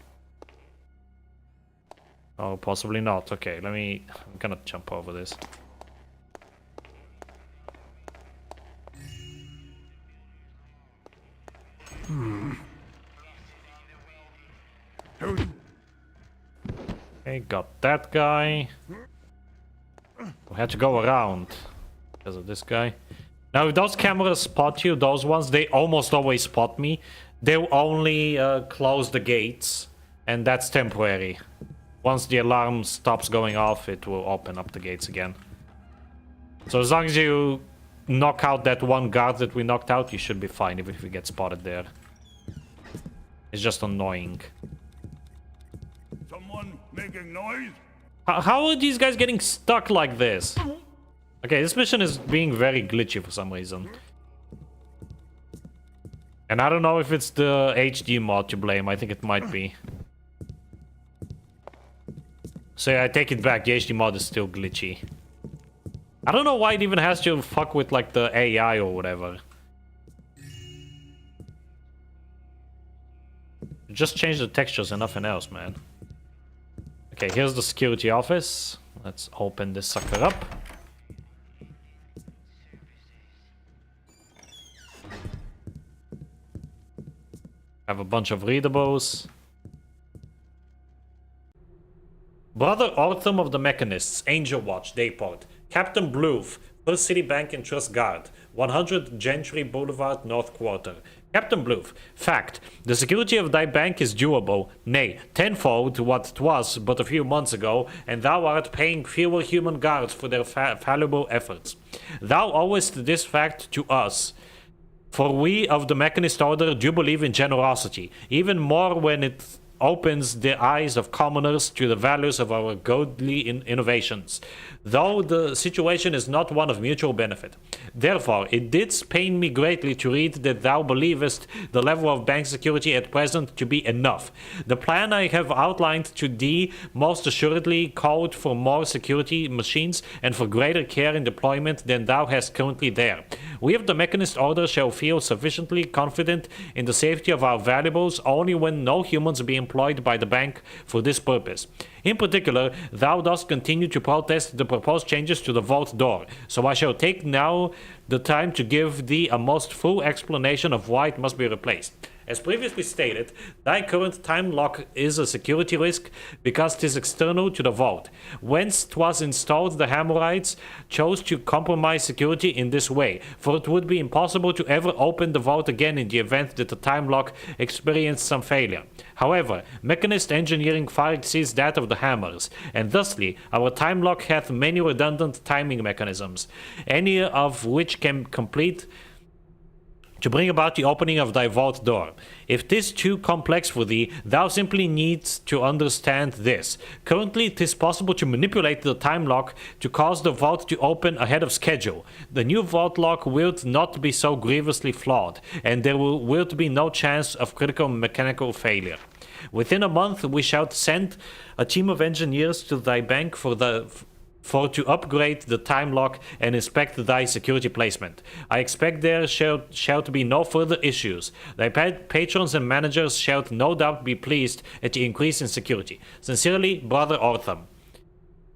Oh, possibly not. Okay, I'm gonna jump over this. Okay, got that guy. We had to go around because of this guy. Now, if those cameras spot you, those ones, they almost always spot me. They'll only close the gates, and that's temporary. Once the alarm stops going off, it will open up the gates again. So as long as you knock out that one guard that we knocked out, you should be fine, even if we get spotted there. It's just annoying. Someone making noise? How are these guys getting stuck like this? Okay, this mission is being very glitchy for some reason. And I don't know if it's the HD mod to blame. I think it might be. So yeah, I take it back. The HD mod is still glitchy. I don't know why it even has to fuck with like the AI or whatever. Just change the textures and nothing else, man. Okay, here's the security office. Let's open this sucker up. Have a bunch of readables. Brother Arthur of the Mechanists, Angel Watch, Dayport. Captain Bloof, First City Bank and Trust Guard, 100 Gentry Boulevard, North Quarter. Captain Bloof, fact, the security of thy bank is doable, nay, tenfold what 'twas but a few months ago, and thou art paying fewer human guards for their valuable efforts. Thou owest this fact to us, for we of the Mechanist Order do believe in generosity, even more when it opens the eyes of commoners to the values of our godly innovations, though the situation is not one of mutual benefit. Therefore, it did pain me greatly to read that thou believest the level of bank security at present to be enough. The plan I have outlined to thee most assuredly called for more security machines and for greater care in deployment than thou hast currently there. We of the Mechanist Order shall feel sufficiently confident in the safety of our valuables only when no humans be employed by the bank for this purpose. In particular, thou dost continue to protest the proposed changes to the vault door, so I shall take now the time to give thee a most full explanation of why it must be replaced. As previously stated, thy current time lock is a security risk because 'tis external to the vault. Whence 'twas installed, the Hammerites chose to compromise security in this way, for it would be impossible to ever open the vault again in the event that the time lock experienced some failure. However, mechanist engineering far exceeds that of the Hammers, and thusly our time lock hath many redundant timing mechanisms, any of which can complete to bring about the opening of thy vault door. If 'tis too complex for thee, thou simply needst to understand this. Currently, 'tis possible to manipulate the time lock to cause the vault to open ahead of schedule. The new vault lock will not be so grievously flawed, and there will be no chance of critical mechanical failure. Within a month, we shall send a team of engineers to thy bank for to upgrade the time lock and inspect thy security placement. I expect there shall be no further issues. Thy patrons and managers shall no doubt be pleased at the increase in security. Sincerely, Brother Ortham.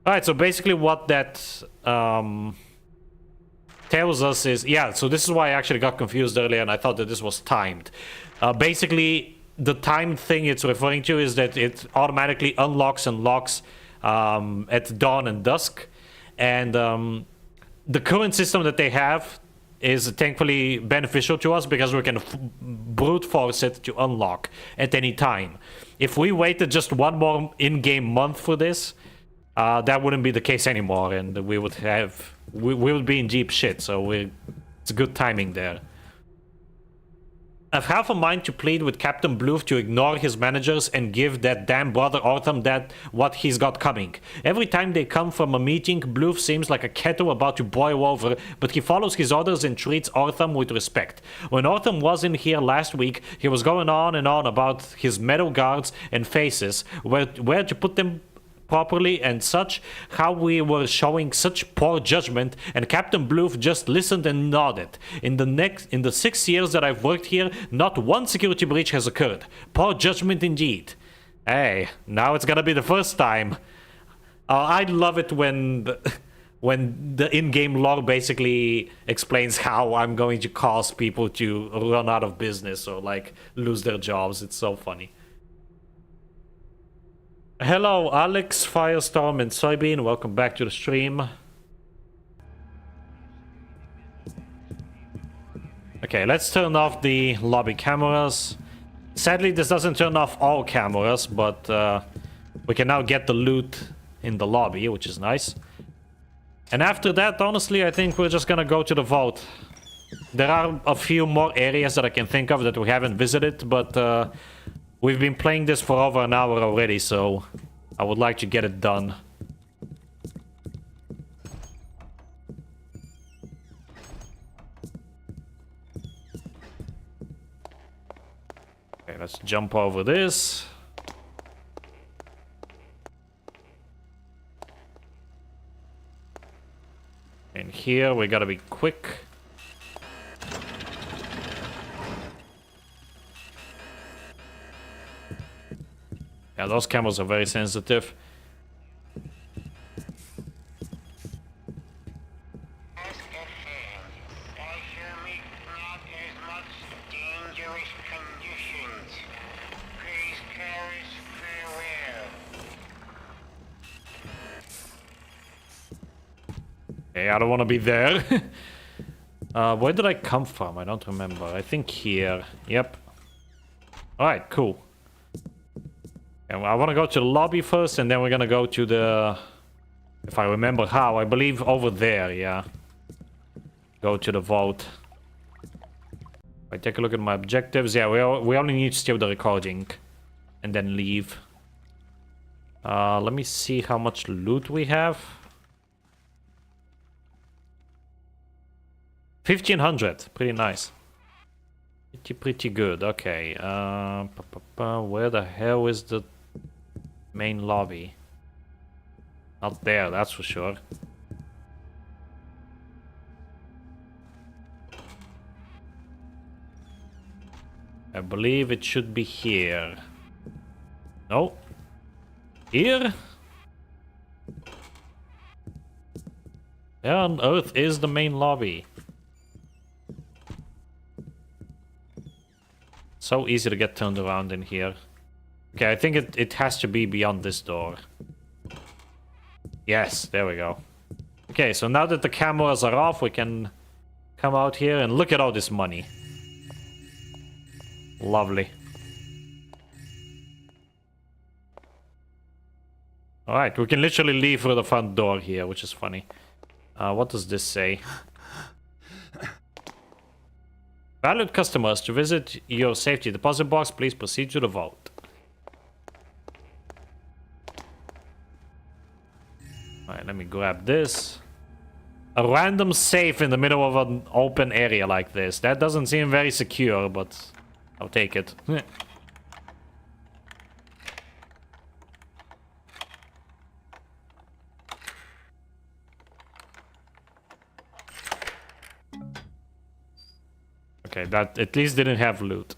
Alright, so basically what that tells us is... Yeah, so this is why I actually got confused earlier and I thought that this was timed. Basically, the time thing it's referring to is that it automatically unlocks and locks at dawn and dusk, and the current system that they have is thankfully beneficial to us because we can brute force it to unlock at any time. If we waited just one more in-game month for this, that wouldn't be the case anymore, and we would be in deep shit. So it's good timing there. I've half a mind to plead with Captain Bloof to ignore his managers and give that damn Brother Ortham what he's got coming. Every time they come from a meeting, Bloof seems like a kettle about to boil over, but he follows his orders and treats Ortham with respect. When Ortham was in here last week, he was going on and on about his metal guards and faces, where to put them properly and such, how we were showing such poor judgment, and Captain Bloof just listened and nodded. In the 6 years that I've worked here, not one security breach has occurred. Poor judgment indeed. Hey, now it's gonna be the first time. I love it when the in-game lore basically explains how I'm going to cause people to run out of business or like lose their jobs. It's so funny. Hello, Alex, Firestorm, and Soybean. Welcome back to the stream. Okay, let's turn off the lobby cameras. Sadly, this doesn't turn off all cameras, but we can now get the loot in the lobby, which is nice. And after that, honestly, I think we're just gonna go to the vault. There are a few more areas that I can think of that we haven't visited, but we've been playing this for over an hour already, so I would like to get it done. Okay, let's jump over this. And here we gotta be quick. Yeah, those cameras are very sensitive. Task at hand. I shall meet not as much dangerous conditions. Please carries farewell. Okay, I don't want to be there. Where did I come from? I don't remember. I think here. Yep. Alright, cool. And I want to go to the lobby first, and then we're gonna go to the... If I remember how, I believe over there, yeah. Go to the vault. I take a look at my objectives. Yeah, we only need to steal the recording. And then leave. Let me see how much loot we have. 1500, pretty nice. Pretty good, okay. Where the hell is the main lobby? Not there, that's for sure. I believe it should be here. No. Here? Where on earth is the main lobby? So easy to get turned around in here. Okay, I think it has to be beyond this door. Yes, there we go. Okay, so now that the cameras are off, we can come out here and look at all this money. Lovely. Alright, we can literally leave through the front door here, which is funny. What does this say? Valued customers, to visit your safety deposit box, please proceed to the vault. Alright, let me grab this. A random safe in the middle of an open area like this. That doesn't seem very secure, but I'll take it. Okay, that at least didn't have loot.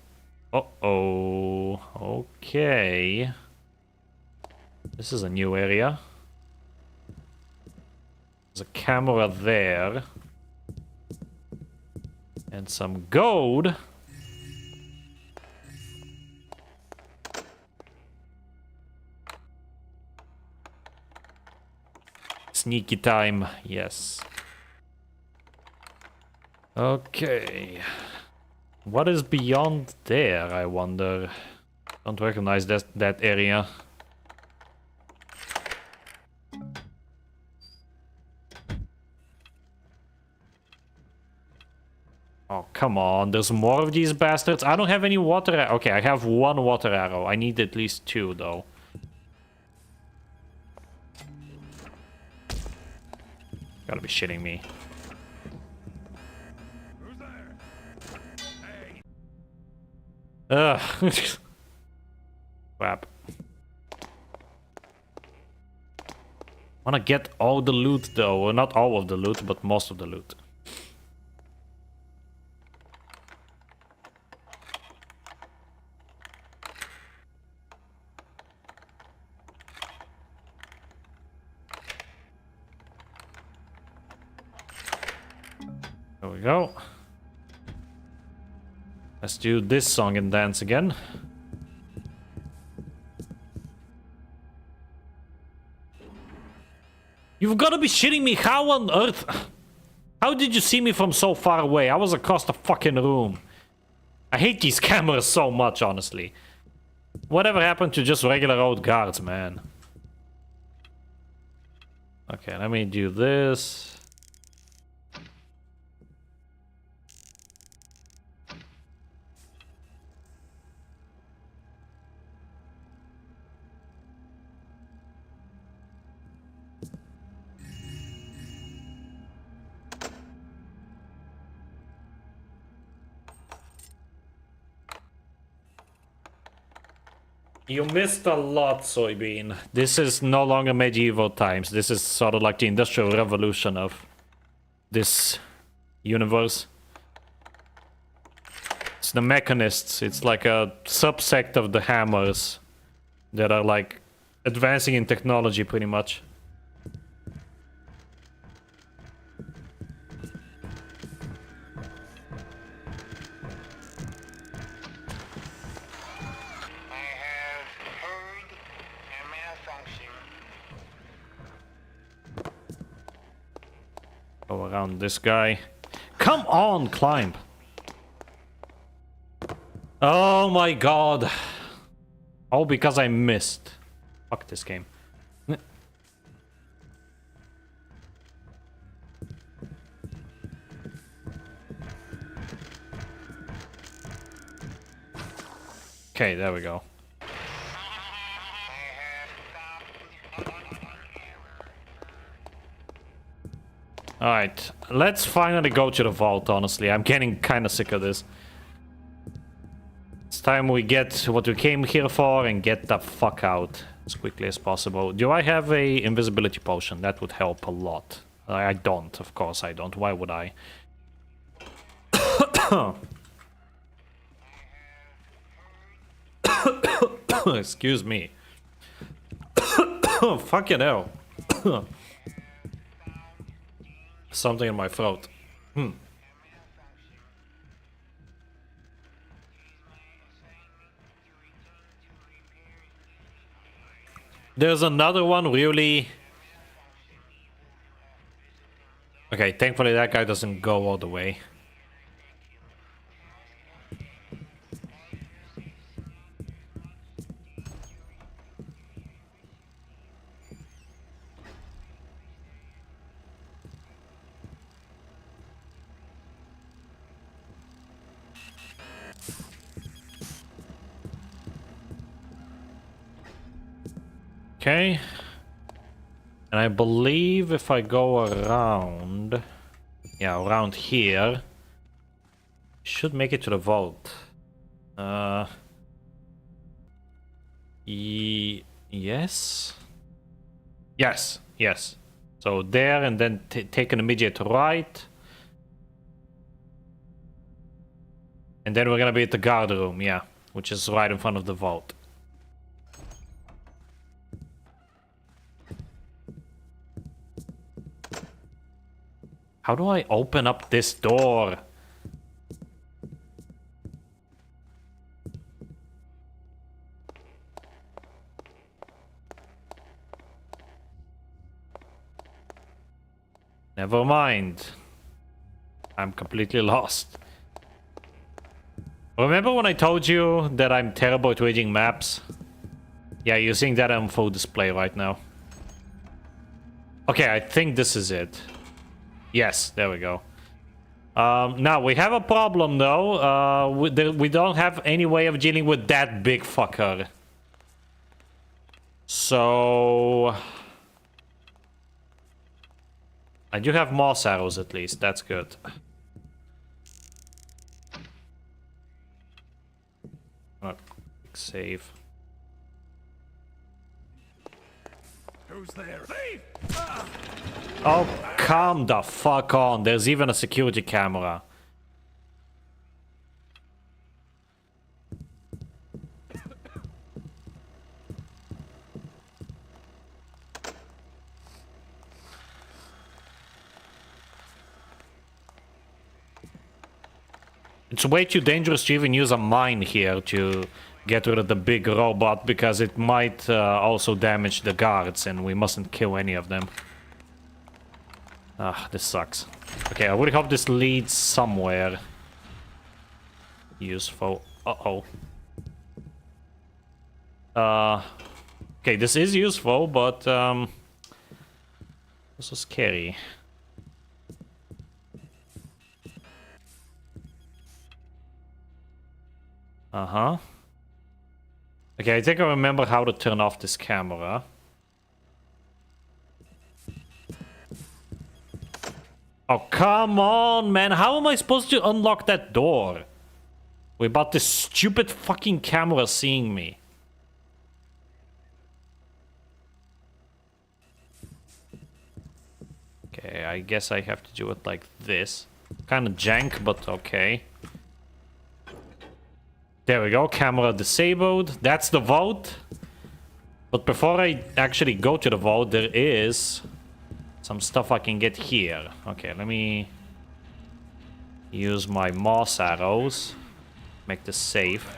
Uh-oh. Okay. This is a new area. There's a camera there. And some gold. Sneaky time, yes. Okay. What is beyond there, I wonder? Don't recognize that area. Oh, come on. There's more of these bastards. I don't have any water arrow. Okay, I have one water arrow. I need at least two, though. Gotta be shitting me. Ugh. Crap. Wanna get all the loot though. Well, not all of the loot, but most of the loot. There we go. Let's do this song and dance again. You've got to be shitting me. How on earth? How did you see me from so far away? I was across the fucking room. I hate these cameras so much, honestly. Whatever happened to just regular old guards, man? Okay, let me do this. You missed a lot, Soybean. This is no longer medieval times. This is sort of like the Industrial Revolution of this universe. It's the mechanists. It's like a subsect of the hammers that are like advancing in technology pretty much. Go around this guy. Come on, climb. Oh my god. All because I missed. Fuck this game. Okay, there we go. Alright, let's finally go to the vault, honestly. I'm getting kind of sick of this. It's time we get what we came here for and get the fuck out as quickly as possible. Do I have a invisibility potion? That would help a lot. I don't, of course I don't. Why would I? Excuse me. Fucking hell. Something in my throat. There's another one, really. Okay, thankfully that guy doesn't go all the way. Okay. And I believe if I go around... Yeah, around here... Should make it to the vault. Yes? Yes, yes. So there and then take an immediate right. And then we're gonna be at the guard room, yeah. Which is right in front of the vault. How do I open up this door? Never mind. I'm completely lost. Remember when I told you that I'm terrible at reading maps? Yeah, you're seeing that on full display right now. Okay, I think this is it. Yes, there we go. Now, we have a problem though. We don't have any way of dealing with that big fucker. So... I do have moss arrows at least, that's good. Oh, save. Who's there? Thief! Oh, calm the fuck on. There's even a security camera. It's way too dangerous to even use a mine here to get rid of the big robot because it might also damage the guards and we mustn't kill any of them. Ah, this sucks. Okay, I really hope this leads somewhere useful. Uh-oh. Okay, this is useful, but also scary. Uh-huh. Okay, I think I remember how to turn off this camera. Oh, come on, man. How am I supposed to unlock that door? Without this stupid fucking camera seeing me. Okay, I guess I have to do it like this. Kind of jank, but okay. There we go, camera disabled. That's the vault. But before I actually go to the vault, there is some stuff I can get here. Okay, let me use my moss arrows. Make this safe.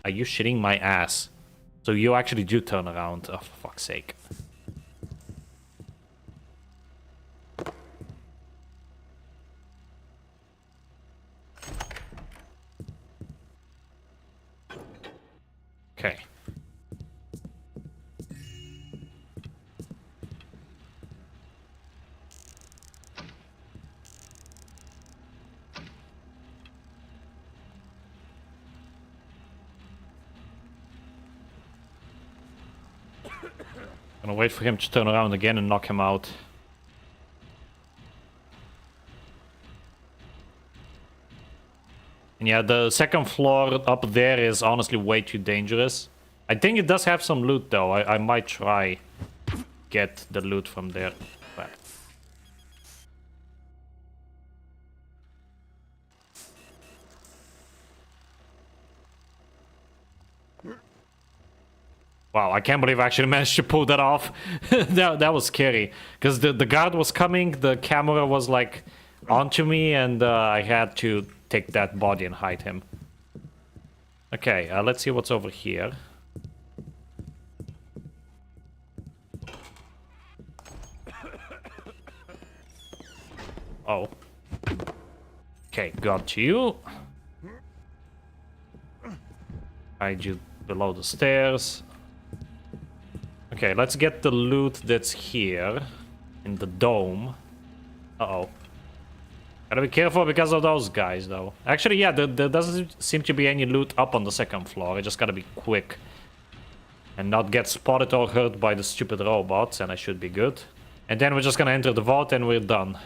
Are you shitting my ass? So you actually do turn around. Oh, for fuck's sake. Okay. Gonna wait for him to turn around again and knock him out. And yeah, the second floor up there is honestly way too dangerous. I think it does have some loot though. I might try get the loot from there. But... Wow, I can't believe I actually managed to pull that off. that was scary. Because the guard was coming, the camera was like onto me, and I had to take that body and hide him. Okay, let's see what's over here. Oh. Okay, got you. Hide you below the stairs. Okay, let's get the loot that's here in the dome. Uh-oh. Gotta be careful because of those guys, though. Actually, yeah, there doesn't seem to be any loot up on the second floor. I just gotta be quick and not get spotted or hurt by the stupid robots, and I should be good. And then we're just gonna enter the vault and we're done.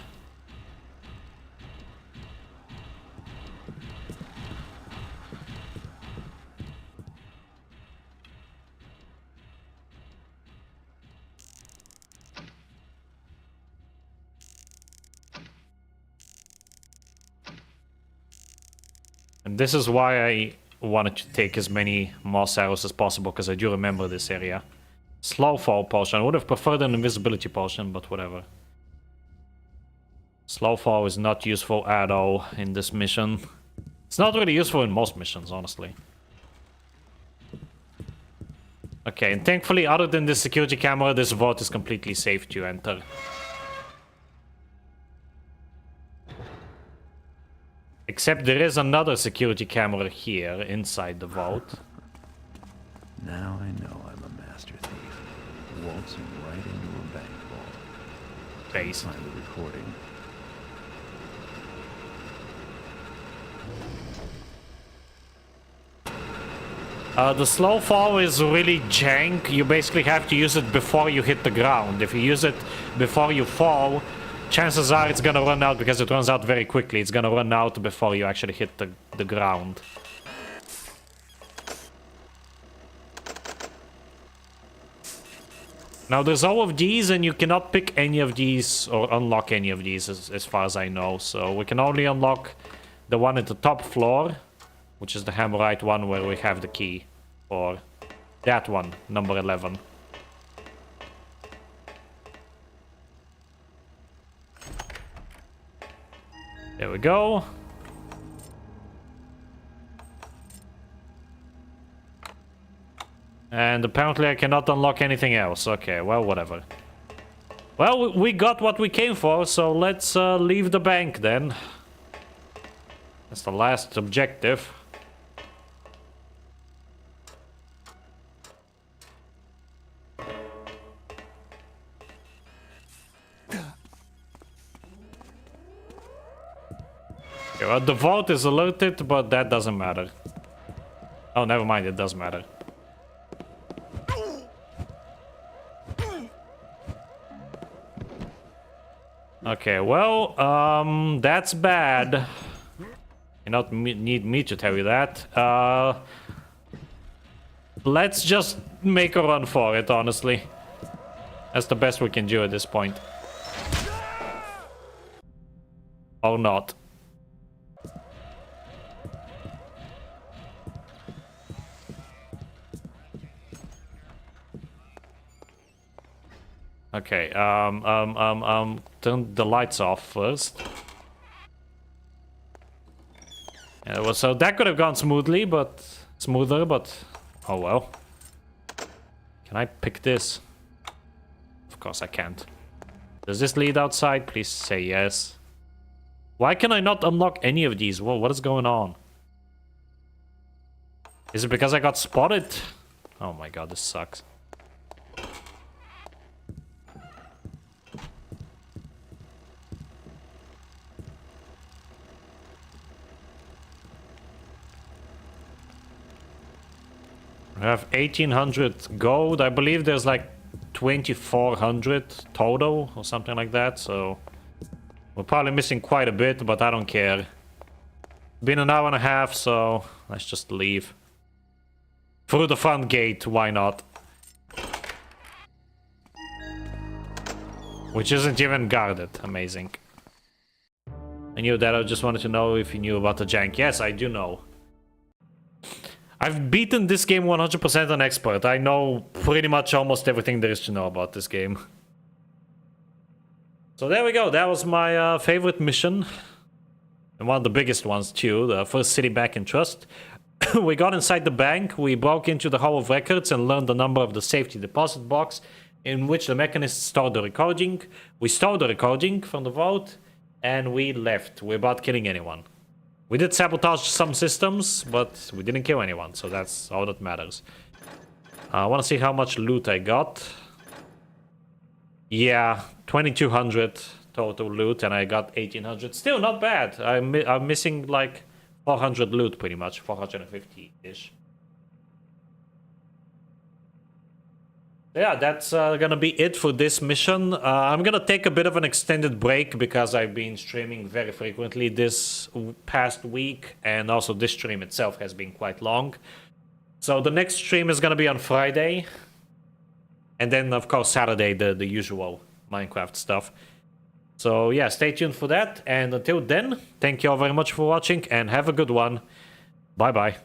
And this is why I wanted to take as many moss arrows as possible, because I do remember this area. Slow fall potion. I would have preferred an invisibility potion, but whatever. Slow fall is not useful at all in this mission. It's not really useful in most missions, honestly. Okay, and thankfully, other than this security camera, this vault is completely safe to enter. Except there is another security camera here inside the vault. Now I know I'm a master thief. Waltzing right into a bank vault. Base. Find the recording. The slow fall is really jank. You basically have to use it before you hit the ground. If you use it before you fall, chances are it's gonna run out, because it runs out very quickly. It's gonna run out before you actually hit the ground. Now there's all of these, and you cannot pick any of these or unlock any of these as far as I know. So we can only unlock the one at the top floor, which is the Hammerite one where we have the key. Or that one, number 11. There we go. And apparently I cannot unlock anything else. Okay, well, whatever. Well, we got what we came for, so let's leave the bank then. That's the last objective. Okay, well, the vault is alerted, but that doesn't matter. Oh, never mind, it does matter. Okay, well, that's bad. You don't need me to tell you that. Let's just make a run for it, honestly. That's the best we can do at this point. Or not. Okay, turn the lights off first. Yeah, well, so that could have gone smoother, but oh well. Can I pick this? Of course I can't. Does this lead outside? Please say yes. Why can I not unlock any of these? Whoa, what is going on? Is it because I got spotted? Oh my god, this sucks. I have 1800 gold. I believe there's like 2400 total or something like that, so we're probably missing quite a bit, but I don't care. Been an hour and a half, so let's just leave. Through the front gate, why not? Which isn't even guarded. Amazing. I knew that. I just wanted to know if you knew about the jank. Yes, I do know. I've beaten this game 100% on expert. I know pretty much almost everything there is to know about this game. So there we go. That was my favorite mission. And one of the biggest ones too. The first city back in trust. We got inside the bank. We broke into the Hall of Records and learned the number of the safety deposit box in which the mechanists stored the recording. We stole the recording from the vault. And we left without killing anyone. We did sabotage some systems, but we didn't kill anyone, so that's all that matters. I want to see how much loot I got. Yeah, 2200 total loot, and I got 1800. Still not bad. I'm missing like 400 loot, pretty much, 450-ish. Yeah, that's gonna be it for this mission. I'm gonna take a bit of an extended break because I've been streaming very frequently this past week, and also this stream itself has been quite long. So the next stream is gonna be on Friday, and then of course Saturday the usual Minecraft stuff. So yeah, stay tuned for that, and until then, thank you all very much for watching, and have a good one. Bye bye.